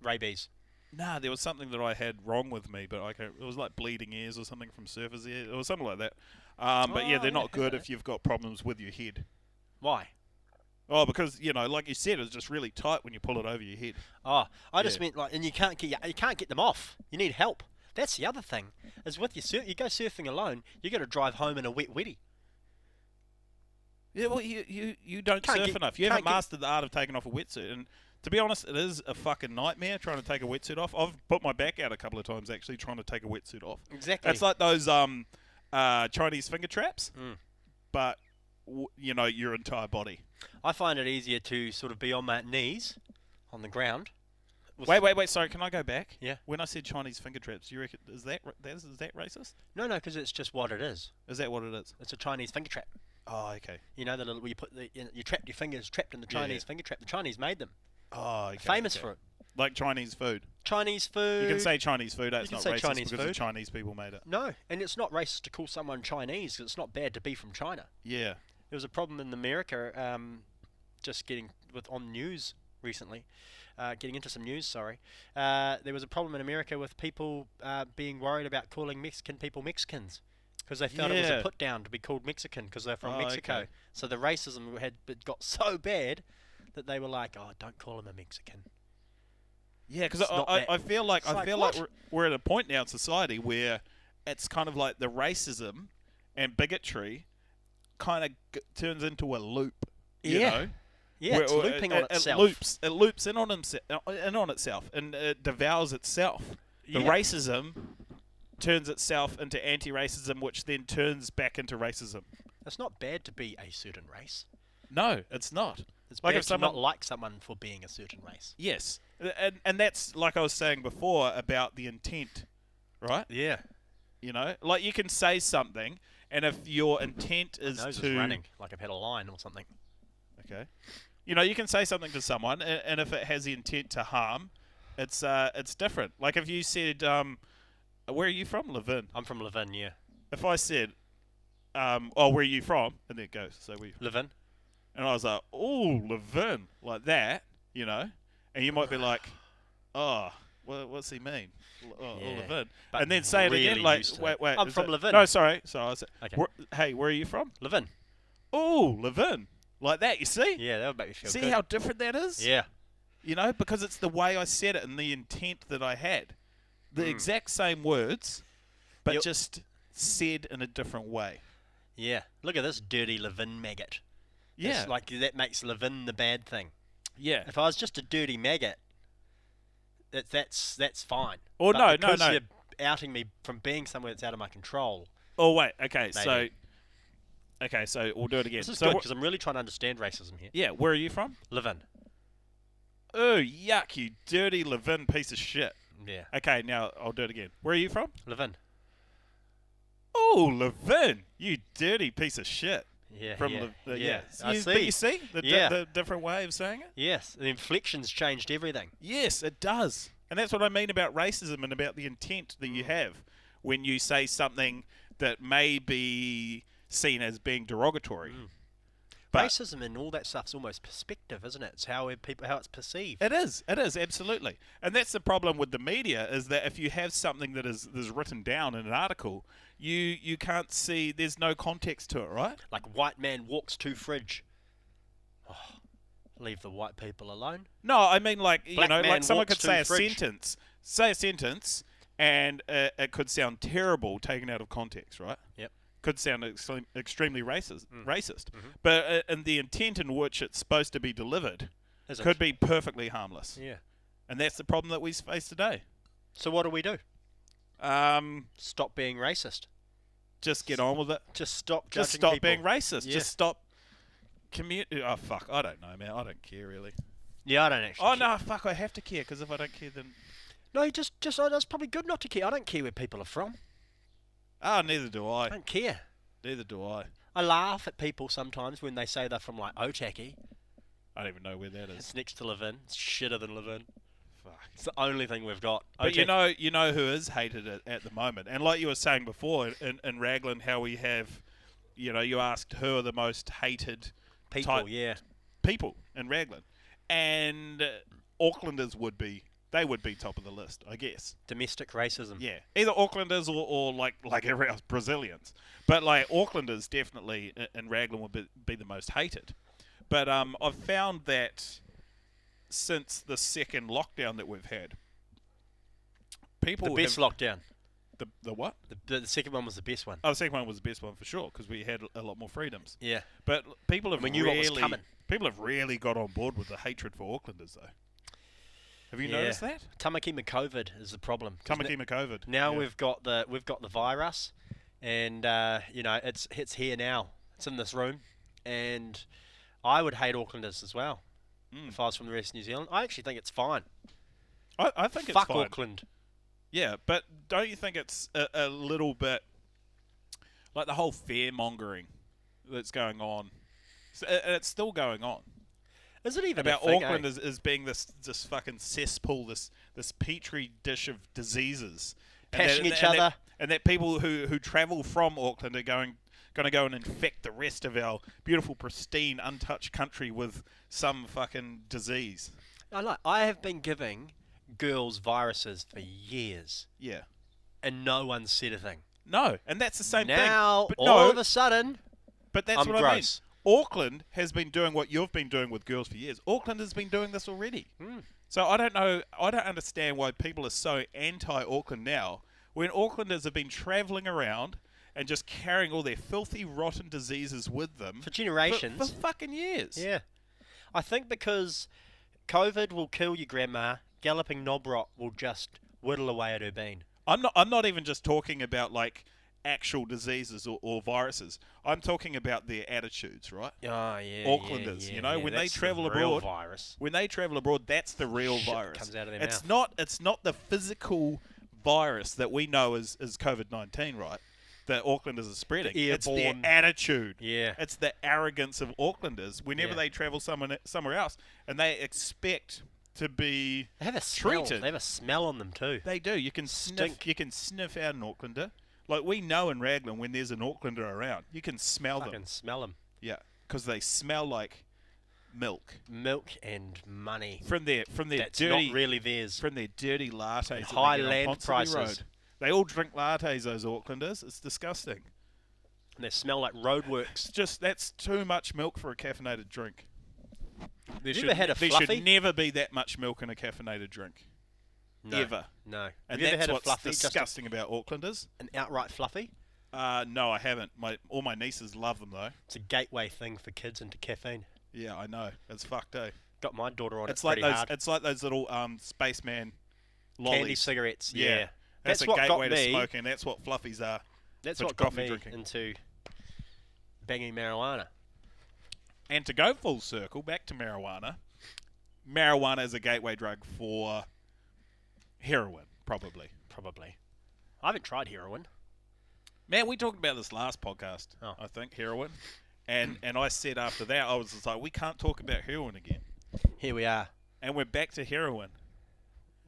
rabies. Nah, there was something that I had wrong with me, but it was like bleeding ears or something from surface ear, or something like that. But yeah, they're not good if you've got problems with your head. Why? Oh, because like you said, it's just really tight when you pull it over your head. Oh, I just meant and you can't get them off. You need help. That's the other thing. Is with your you go surfing alone, you got to drive home in a wet wetty. Yeah, well, you don't surf enough. You haven't mastered the art of taking off a wetsuit, and to be honest, it is a fucking nightmare trying to take a wetsuit off. I've put my back out a couple of times actually trying to take a wetsuit off. Exactly. It's like those Chinese finger traps, but your entire body. I find it easier to sort of be on my knees, on the ground. Wait. Sorry, can I go back? Yeah. When I said Chinese finger traps, you reckon is that racist? No, because it's just what it is. Is that what it is? It's a Chinese finger trap. Oh, okay. You know the little where you put you trap your fingers trapped in the Chinese finger trap. The Chinese made them. Oh, okay. Famous for it. Like Chinese food. Chinese food. You can say Chinese food. That's You not can say racist Chinese because food. the Chinese people made it. No, and it's not racist to call someone Chinese because it's not bad to be from China. Yeah. There was a problem in America, just getting on news recently, getting into some news, sorry. There was a problem in America with people being worried about calling Mexican people Mexicans because they felt it was a put down to be called Mexican because they're from Mexico. Okay. So the racism got so bad that they were like, oh, don't call him a Mexican. Yeah, because I feel like we're at a point now in society where it's kind of like the racism and bigotry kind of turns into a loop. You know? Yeah, it's looping on itself. It loops in on itself, and it devours itself. The racism turns itself into anti-racism, which then turns back into racism. It's not bad to be a certain race. No, it's not. It's like bad to not like someone for being a certain race. Yes, and that's like I was saying before about the intent, right? Yeah. Like you can say something, and if your intent is My nose is running, like I've had a line or something. Okay. You can say something to someone, and if it has the intent to harm, it's different. Like if you said, where are you from? Levin. I'm from Levin, yeah. If I said, where are you from? And then it goes, so we. Levin. And I was like, oh, Levin, like that, and you might be like, oh, what's he mean? Levin. And then say it again, like, wait. I'm from Levin. No, sorry. So I said, okay. Hey, where are you from? Levin. Oh, Levin. Like that, you see? Yeah, that would make me feel good. See how different that is? Yeah. Because it's the way I said it and the intent that I had. The exact same words, but just said in a different way. Yeah. Look at this dirty Levin maggot. Yeah. It's like that makes Levin the bad thing. Yeah. If I was just a dirty maggot, that's fine. Or but no. you're outing me from being somewhere that's out of my control. Oh, wait. Okay, maybe. So we'll do it again. This is good because I'm really trying to understand racism here. Yeah, where are you from? Levin. Oh, yuck, you dirty Levin piece of shit. Yeah. Okay, now I'll do it again. Where are you from? Levin. Oh, Levin, you dirty piece of shit. Yeah, I see. But you see the different way of saying it? Yes, the inflection's changed everything. Yes, it does. And that's what I mean about racism and about the intent that you have when you say something that may be seen as being derogatory. But racism and all that stuff's almost perspective, isn't it? It's how it's perceived. It is, absolutely. And that's the problem with the media, is that if you have something that is written down in an article, you can't see, there's no context to it, right? Like white man walks to fridge. Oh, leave the white people alone. No, I mean like like someone could say a sentence, and it could sound terrible taken out of context, right? Yep. Could sound extremely racist, but and the intent in which it's supposed to be delivered could be perfectly harmless. Yeah, and that's the problem that we face today. So what do we do? Stop being racist. Just get on with it. Just stop. Just stop people. being racist. Yeah. Just stop. Oh fuck! I don't know, man. I don't care really. Yeah, I don't actually. Oh no, fuck! I have to care because if I don't care, then no, just that's probably good not to care. I don't care where people are from. Oh, neither do I. I don't care. Neither do I. I laugh at people sometimes when they say they're from like Otaki. I don't even know where that is. It's next to Levin. It's shitter than Levin. Fuck. It's the only thing we've got. But you know who is hated at the moment, and like you were saying before in Raglan, how we have, you asked who are the most hated people, people in Raglan, and Aucklanders would be they would be top of the list, I guess. Domestic racism. Yeah, either Aucklanders or like everywhere else, Brazilians. But like Aucklanders definitely in Raglan would be the most hated. But I've found that since the second lockdown that we've had, people The best lockdown. the what? The second one was the best one. Oh, the second one was the best one for sure because we had a lot more freedoms. Yeah. But people have We knew what was coming. People have really got on board with the hatred for Aucklanders, though. Have you noticed that? Tamaki COVID is the problem. Tamaki COVID. Now we've got the virus, and it's here now. It's in this room, and I would hate Aucklanders as well if I was from the rest of New Zealand. I actually think it's fine. I think it's fine. Fuck Auckland. Yeah, but don't you think it's a little bit like the whole fear-mongering that's going on? It's still going on. Is it even about a thing, Auckland as being this fucking cesspool, this petri dish of diseases, Pashing each other, and that people who travel from Auckland are going to go and infect the rest of our beautiful, pristine, untouched country with some fucking disease. I have been giving girls viruses for years. Yeah. And no one said a thing. No, and that's the same thing. Now, But all of a sudden, but that's I'm what gross. I mean. Auckland has been doing what you've been doing with girls for years. Auckland has been doing this already. So I don't know. I don't understand why people are so anti-Auckland now when Aucklanders have been travelling around and just carrying all their filthy, rotten diseases with them for generations. For fucking years. Yeah. I think because COVID will kill your grandma, galloping knob rot will just whittle away at her bean. I'm not even just talking about like actual diseases or viruses. I'm talking about their attitudes, right? Oh yeah. Aucklanders, when they travel abroad, when they travel abroad, that's the real virus. Comes out of their mouth. It's not the physical virus that we know as COVID-19, right? That Aucklanders are spreading. It's their attitude. Yeah. It's the arrogance of Aucklanders whenever they travel somewhere else, and they expect to be they have a smell. treated. They have a smell on them too. They do. You can sniff out an Aucklander. Like we know in Raglan when there's an Aucklander around, you can smell them. Fucking smell them. Yeah, because they smell like milk. Milk and money. From their That's dirty, not really theirs. From their dirty lattes. And high that they get on land Ponsonby prices. Road. They all drink lattes. Those Aucklanders. It's disgusting. And they smell like roadworks. That's too much milk for a caffeinated drink. There should never be that much milk in a caffeinated drink. No. Ever. No. And have you ever that's had what's a fluffy? disgusting about Aucklanders. An outright fluffy? No, I haven't. All my nieces love them though. It's a gateway thing for kids into caffeine. Yeah, I know. It's fucked, eh? Got my daughter on it's it like pretty those. hard. It's like those little spaceman lollies. Candy cigarettes. Yeah. Yeah. That's a what gateway got to me. smoking. That's what fluffies are. That's for what got coffee me drinking. into banging marijuana. And to go full circle, back to marijuana. Marijuana is a gateway drug for heroin, probably. I haven't tried heroin. Man, we talked about this last podcast, Oh. I think, heroin. And I said after that, I was just like, we can't talk about heroin again. Here we are. And we're back to heroin.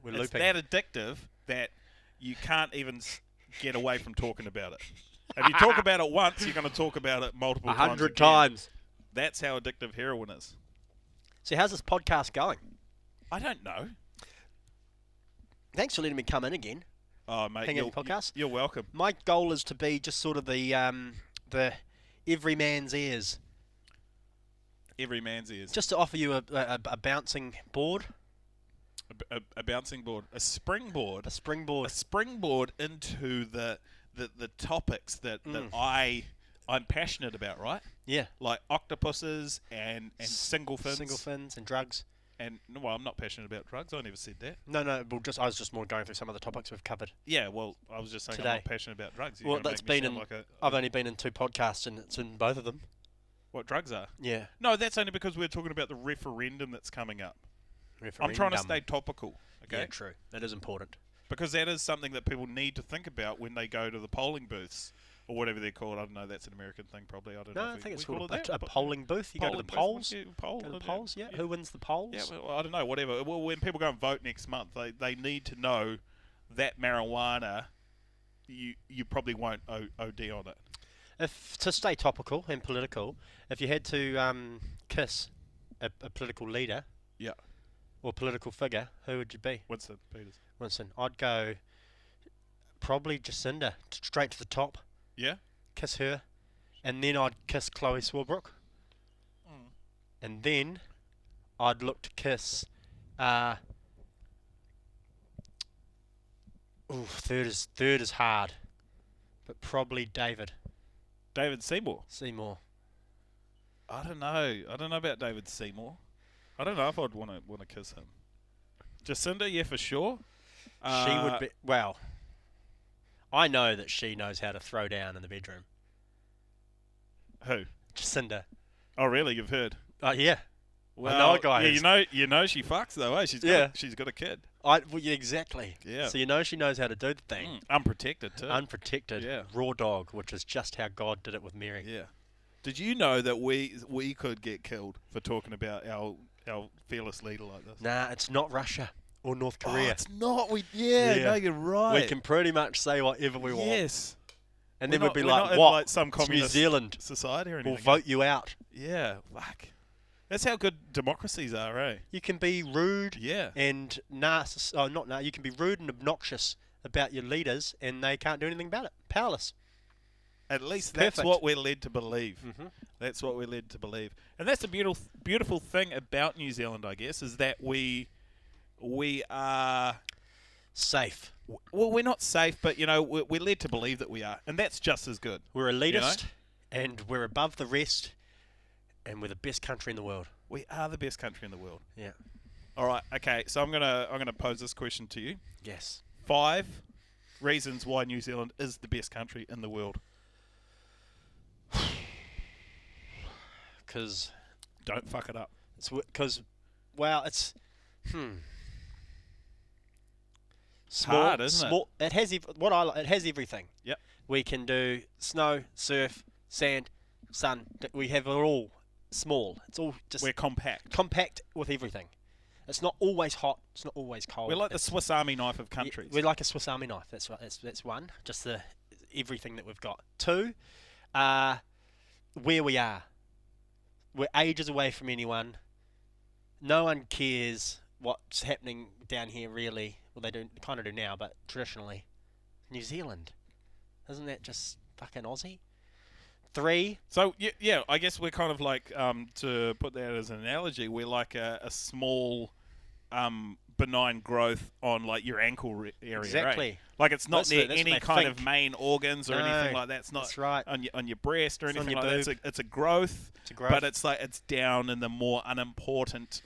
We're It's looping. that addictive that you can't even get away from talking about it. If you talk about it once, you're going to talk about it multiple 100 times. times. That's how addictive heroin is. So how's this podcast going? I don't know. Thanks for letting me come in again. Oh, mate, Hang on, podcast. You're welcome. My goal is to be just sort of the every man's ears. Every man's ears. Just to offer you a bouncing board. A bouncing board. A springboard. A springboard. A springboard into the topics that I'm passionate about, right? Yeah. Like octopuses and singlefins. Singlefins and drugs. And well, I'm not passionate about drugs. I never said that. No. Well, I was just more going through some of the topics we've covered. Yeah. Well, I was just saying Today. I'm not passionate about drugs. Well, that's been in. I've only been in 2 podcasts, and it's in both of them. What drugs are? Yeah. No, that's only because we're talking about the referendum that's coming up. I'm trying to stay topical. Okay. Yeah, true. That is important. Because that is something that people need to think about when they go to the polling booths or whatever they're called. I don't know. That's an American thing, probably. I don't know. No, I think it's we called call it a polling booth. You go to the polls. Go to the polls. Yeah. Who wins the polls? Yeah. Well, I don't know. Whatever. Well, when people go and vote next month, they need to know that marijuana. You probably won't OD on it. If to stay topical and political, if you had to kiss a political leader, yeah, or political figure, who would you be? Winston Peters. Winston. I'd go probably Jacinda, straight to the top, Yeah. kiss her, and then I'd kiss Chloe Swarbrick, and then I'd look to kiss. Third is hard, but probably David David Seymour. Seymour. I don't know. I don't know about David Seymour. I don't know if I'd want to kiss him. Jacinda, yeah, for sure. She would be. Well, I know that she knows how to throw down in the bedroom. Who? Jacinda. Oh, really? You've heard? Yeah. Well, I know a guy. Yeah, you know she fucks though. Eh? She's got a kid. Well, yeah, exactly. Yeah. So you know she knows how to do the thing. Unprotected too. Unprotected. Yeah. Raw dog, which is just how God did it with Mary. Yeah. Did you know that we could get killed for talking about our fearless leader like this? Nah, it's not Russia or North Oh, Korea. it's not. No, you're right. We can pretty much say whatever we want. Yes. And We're then we'd not- be we're like, not in, what? like, some It's New communist Zealand. society or anything. We'll vote you out. Yeah. Fuck. That's how good democracies are, eh? You can be rude Yeah. and you can be rude and obnoxious about your leaders, and they can't do anything about it. Powerless. At least It's that's perfect. what we're led to believe. Mhm. That's what we're led to believe. And that's the beautiful thing about New Zealand, I guess, is that we are... Safe. Well, we're not safe, but, we're led to believe that we are. And that's just as good. We're elitist, and we're above the rest, and we're the best country in the world. We are the best country in the world. Yeah. All right, okay, so I'm gonna pose this question to you. Yes. 5 reasons why New Zealand is the best country in the world. Because Don't fuck it up. it's Hard, isn't it? It has it has everything. Yep. We can do snow, surf, sand, sun. We have it all small. It's all just We're compact. compact with everything. It's not always hot. It's not always cold. We're like the It's- Swiss Army knife of countries. We're like a Swiss Army knife. That's right. That's one. Just everything that we've got. 2, where we are. We're ages away from anyone. No one cares what's happening down here, really. Well, they kind of do now, but traditionally. New Zealand. Isn't that just fucking Aussie? 3, So yeah, I guess we're kind of like to put that as an analogy, we're like a small benign growth on like your ankle area. Exactly. Right? Like it's not That's near what any they kind of think. main organs or No, anything like that. It's not that's right. on your breast or It's on anything your like that. boob. It's a growth, It's a growth. but it's down in the more unimportant,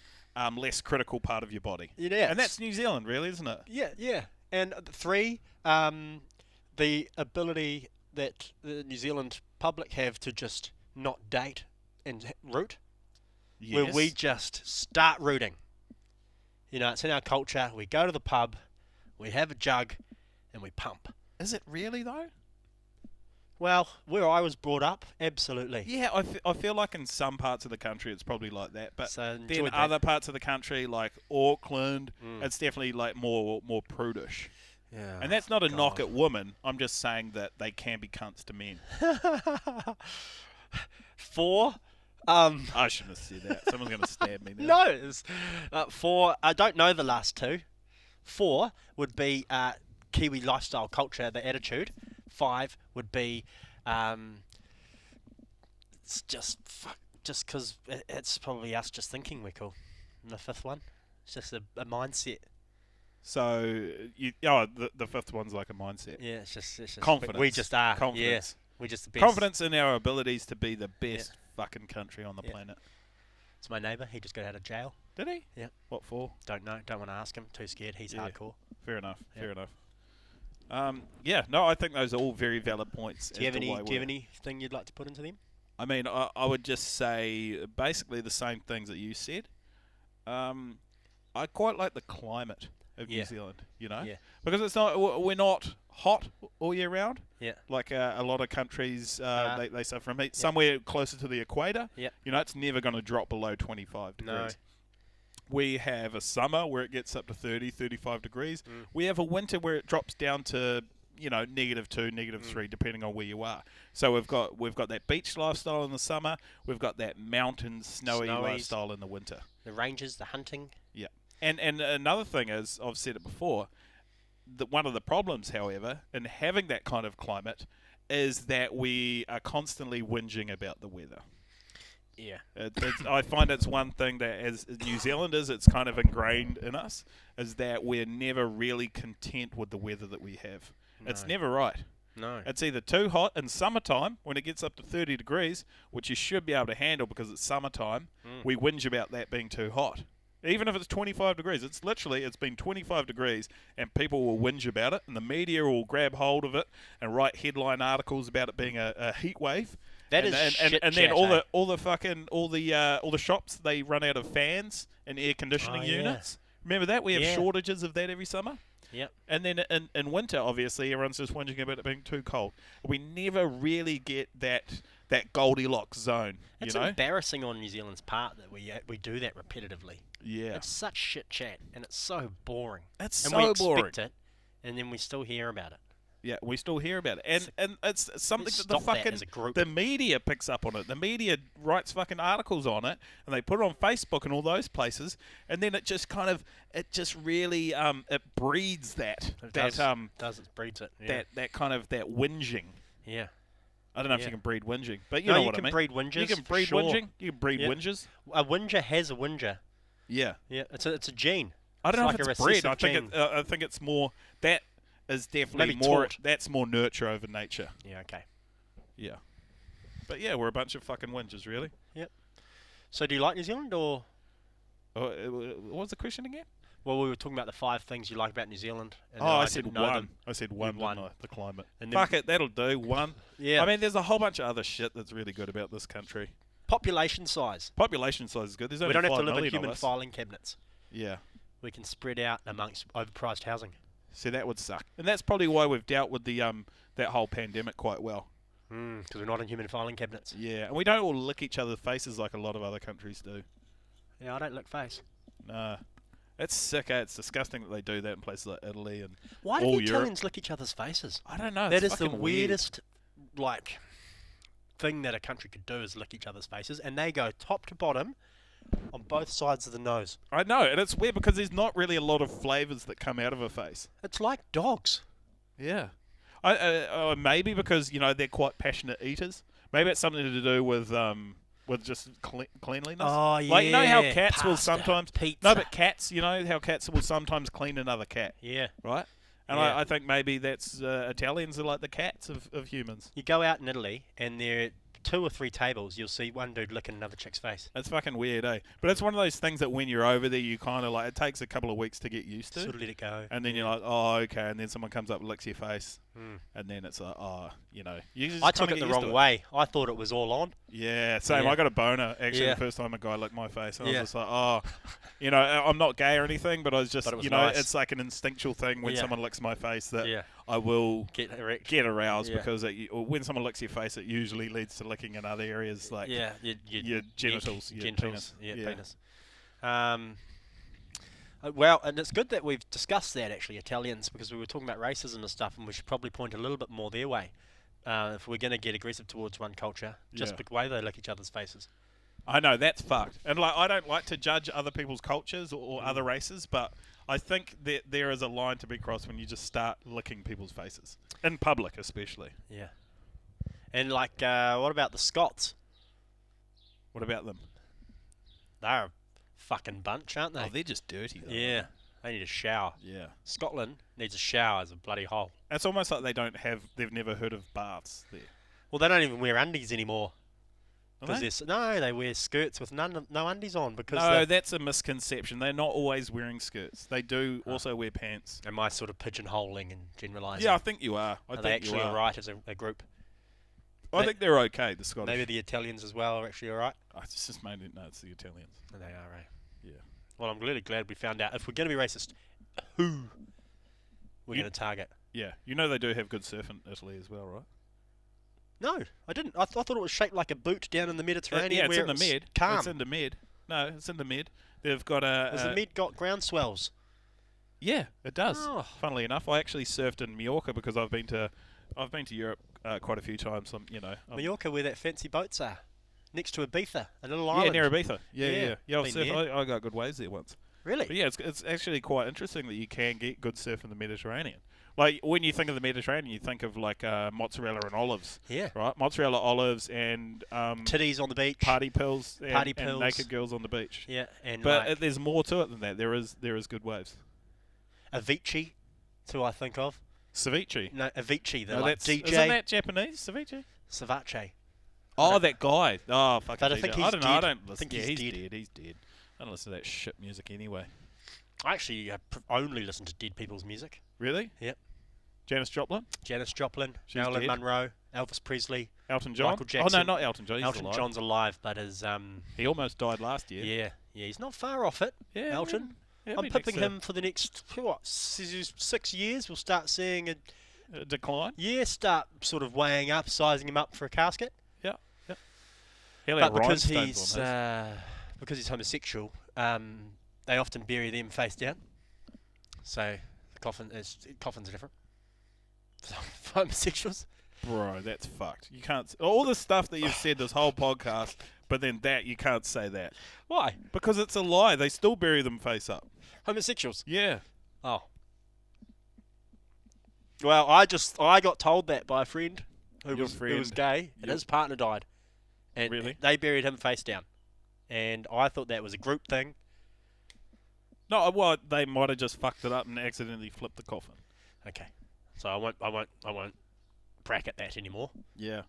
less critical part of your body. Yeah, And that's New Zealand, really, isn't it? Yeah. And 3, the ability that the New Zealand public have to just not date and root, where Yes. we just start rooting. It's in our culture. We go to the pub, we have a jug, and we pump. Is it really though? Well, where I was brought up, absolutely. Yeah, I feel like in some parts of the country it's probably like that, but So then enjoyed that. other parts of the country like Auckland, Mm. it's definitely like more prudish. Yeah. And that's not a knock God. at women. I'm just saying that they can be cunts to men. 4, I shouldn't have said that. Someone's going to stab me now. no, it's, 4. I don't know the last 2. 4 would be Kiwi lifestyle culture, the attitude. 5 would be it's just because it's probably us just thinking we're cool. And the 5th one, it's just a mindset. So, the 5th one's like a mindset. Yeah, it's just Confidence. We just are. Confidence. Yeah, we're just the best. Confidence in our abilities to be the best fucking country on the Yeah. planet. It's my neighbour. He just got out of jail. Did he? Yeah. What for? Don't know. Don't want to ask him. Too scared. He's Yeah. hardcore. Fair enough. Yeah. Fair enough. No, I think those are all very valid points. Do you have as to any? why Do you have we're- anything you'd like to put into them? I mean, I would just say basically the same things that you said. I quite like the climate of New Yeah. Zealand, Yeah. because we're not hot all year round. Yeah. Like a lot of countries, Nah. they suffer from heat. Somewhere closer to the equator, Yeah. it's never going to drop below 25 degrees. No. We have a summer where it gets up to 30, 35 degrees. Mm. We have a winter where it drops down to -2, -3, depending on where you are. So we've got that beach lifestyle in the summer. We've got that mountain snowy Snowies. lifestyle in the winter. The ranges, the hunting. Yeah. And another thing is, I've said it before, that one of the problems, however, in having that kind of climate is that we are constantly whinging about the weather. Yeah. I find it's one thing that, as New Zealanders, it's kind of ingrained in us, is that we're never really content with the weather that we have. No. It's never right. No. It's either too hot in summertime, when it gets up to 30 degrees, which you should be able to handle because it's summertime, we whinge about that being too hot. Even if it's 25 degrees, it's been 25 degrees, and people will whinge about it, and the media will grab hold of it and write headline articles about it being a heat wave. That and, is and, shit and then chat, all the shops, they run out of fans and air conditioning units. Remember that? We have shortages of that every summer. Yep. And then in winter, obviously, everyone's just whinging about it being too cold. We never really get that Goldilocks zone. It's you know? embarrassing on New Zealand's part that we do that repetitively. Yeah. It's such shit chat, and it's so boring. It's and so we boring. expect it, and then we still hear about it. Yeah, we still hear about it. And it's something Let's that the stop that fucking as a group. the media picks up on it. The media writes fucking articles on it, and they put it on Facebook and all those places, and then it just really it breeds that. It breeds it. Yeah. That kind of that whinging. Yeah. I don't know if you can breed whinging, but you No, know you what I can mean. breed whinges, You can for breed sure. whinging. You can breed Yeah. whinges. A whinger has a whinger. Yeah. Yeah, it's a gene. I don't know like if a it's bred. recessive gene. I think it's more that is definitely Maybe more. taught. That's more nurture over nature. Yeah, okay. Yeah. But yeah, we're a bunch of fucking whinges, really. Yep. So do you like New Zealand, or? What was the question again? Well, we were talking about the 5 things you like about New Zealand. And I didn't said know one. them. I said one. One. Didn't I? The climate. And then- Fuck it, that'll do. One. Yeah. I mean, there's a whole bunch of other shit that's really good about this country. Population size. Population size is good. There's only We don't have 5 to live in million human of us. filing cabinets. Yeah. We can spread out amongst overpriced housing. So that would suck. And that's probably why we've dealt with the that whole pandemic quite well. Because we're not in human filing cabinets. Yeah, and we don't all lick each other's faces like a lot of other countries do. Yeah, I don't lick face. Nah. It's sick, eh? It's disgusting that they do that in places like Italy and Why do all the Europe. Italians lick each other's faces? I don't know. That it's is the fucking weird. weirdest, thing that a country could do is lick each other's faces, and they go top to bottom on both sides of the nose. I know, and it's weird because there's not really a lot of flavours that come out of a face. It's like dogs. Yeah. Maybe because, they're quite passionate eaters. Maybe it's something to do with just cleanliness. Oh, yeah. Like, you know how cats will Pasta, sometimes... pizza. No, but cats, how cats will sometimes clean another cat, Yeah. right? And Yeah. I think maybe that's... Italians are like the cats of humans. You go out in Italy, and there are 2 or 3 tables, you'll see one dude licking another chick's face. It's fucking weird, eh? But it's one of those things that when you're over there, you kind of like... It takes a couple of weeks to get used to. Sort of let it go. And then you're like, oh, okay. And then someone comes up and licks your face. And then it's like, you just I took kinda it the get used to wrong way. I thought it was all on. Yeah, same. Yeah. I got a boner, actually, Yeah. the first time a guy licked my face. And I Yeah. was just like, I'm not gay or anything, but I was just, But it was nice. it's like an instinctual thing when Yeah. someone licks my face that Yeah. I will Get erect. get aroused Yeah. because when someone licks your face, it usually leads to licking in other areas like Yeah, your genitals, your genitals, penis. yeah, penis. Well, and it's good that we've discussed that, actually, Italians, because we were talking about racism and stuff, and we should probably point a little bit more their way if we're going to get aggressive towards one culture, just Yeah. the way they lick each other's faces. I know, that's fucked. And like, I don't like to judge other people's cultures or other races, but I think that there is a line to be crossed when you just start licking people's faces. In public, especially. Yeah. And, what about the Scots? What about them? They're a fucking bunch, aren't they? Oh, they're just dirty, though. Yeah. They need a shower. Yeah. Scotland needs a shower as a bloody hole. It's almost like they've never heard of baths there. Well, they don't even wear undies anymore. Are they? No, they wear skirts with no undies on because No, that's a misconception. They're not always wearing skirts. They do also wear pants. am I sort of pigeonholing and generalising? Yeah, I think you are. I Are think they actually you are. alright as a group? I think they're okay, the Scottish. Maybe the Italians as well are actually alright? It's just mainly, no, it's the Italians. They are, right? Yeah. Well, I'm really glad we found out. If we're going to be racist, who we're You- going to target? Yeah. You know they do have good surf in Italy as well, right? No, I didn't. I thought it was shaped like a boot down in the Mediterranean. Yeah, it's where in the Med. Calm. It's in the Med. No, it's in the Med. They've got a... Has the Med got ground swells? Yeah, it does. Oh. Funnily enough, I actually surfed in Mallorca because I've been to Europe quite a few times. Mallorca, where that fancy boats are. Next to Ibiza, a little Yeah, island. near Ibiza. Yeah, Yeah. I've been surfed. there. I got good waves there once. Really? But yeah, it's actually quite interesting that you can get good surf in the Mediterranean. Like, when you think of the Mediterranean, you think of, like, mozzarella and olives. Yeah. Right? Mozzarella, olives, and Titties on the beach. party pills Party and pills. naked girls on the beach. Yeah, and But like there's more to it than that. There is good waves. Avicii, that's who I think of. Ceviche. No, Avicii, the No, like isn't DJ. that Japanese, ceviche? Ceviche. Oh, that guy. Oh, fucking But I DJ. think I he's don't know. I dead. don't I listen. think Yeah, he's he's dead. dead. He's dead. I don't listen to that shit music anyway. I actually only listen to dead people's music. Really? Yep. Janis Joplin? Janis Joplin, She's Marilyn dead. Monroe, Elvis Presley, Elton John? Michael Oh, Jackson. no, not Elton John. He's Elton alive. John's alive, but his He almost died last year. yeah, he's not far off it. Yeah, Elton. yeah, I'm be pipping next to him for the next 6 years. We'll start seeing a decline. start sort of weighing up, sizing him up for a casket. Yeah, yeah. He'll But have because rhinestones on his. because he's homosexual, they often bury them face down. So the coffins are different for homosexuals. Bro, that's fucked. You can't. All the stuff that you've said this whole podcast, but then you can't say that. Why? Because it's a lie. They still bury them face up. Homosexuals. Yeah. Oh. Well, I got told that by a friend who Your was friend. gay, and Yep. his partner died, and Really? they buried him face down, and I thought that was a group thing. No, well, they might have just fucked it up and accidentally flipped the coffin. Okay, so I won't bracket that anymore. Yeah.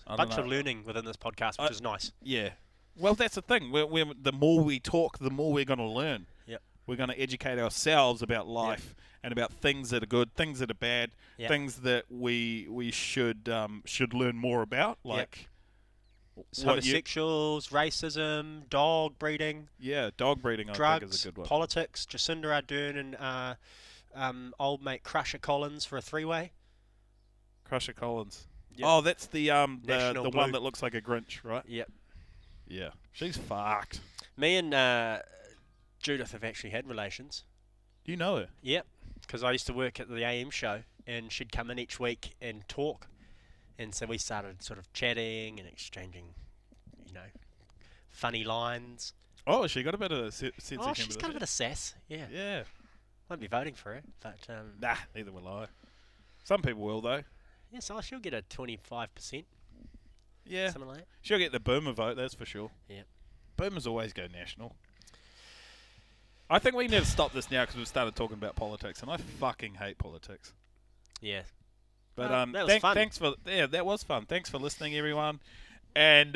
A bunch of learning within this podcast, which is nice. Yeah. Well, that's the thing. The more we talk, the more we're going to learn. Yep. We're going to educate ourselves about life and about things that are good, things that are bad, things that we should learn more about, like Homosexuals, racism, dog breeding, dog breeding. I think is drugs, a good one. politics. Jacinda Ardern and old mate Crusher Collins for a three-way. Crusher Collins. Yep. Oh, that's the National the Blue. one that looks like a Grinch, right? Yep. Yeah. She's fucked. Me and Judith have actually had relations. Do you know her? Yep. Because I used to work at the AM show, and she'd come in each week and talk. And so we started sort of chatting and exchanging, funny lines. Oh, she got a bit of sense of humour. She's got a bit of sass. Yeah. Yeah. Won't be voting for her, but Nah, neither will I. Some people will, though. yeah, so she'll get a 25%. Yeah. Something like that. She'll get the Boomer vote, that's for sure. Yeah. Boomers always go national. I think we need to stop this now because we've started talking about politics, and I fucking hate politics. Yeah. But Well, that was fun. that was fun. Thanks for listening, everyone. And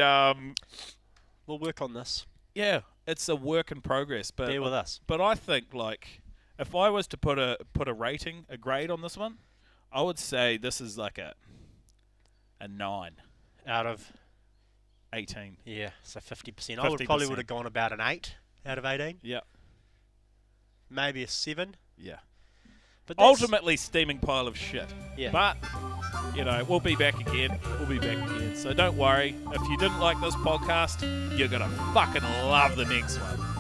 We'll work on this. yeah, it's a work in progress. But Bear with us. But I think like if I was to put a rating, a grade on this one, I would say this is like a 9, Out of 18. yeah, so 50%. I would probably would have gone about an 8 out of 18. Yeah, Maybe a 7. yeah. But that's, Ultimately, steaming pile of shit. Yeah. But, we'll be back again. So don't worry. If you didn't like this podcast, you're going to fucking love the next one.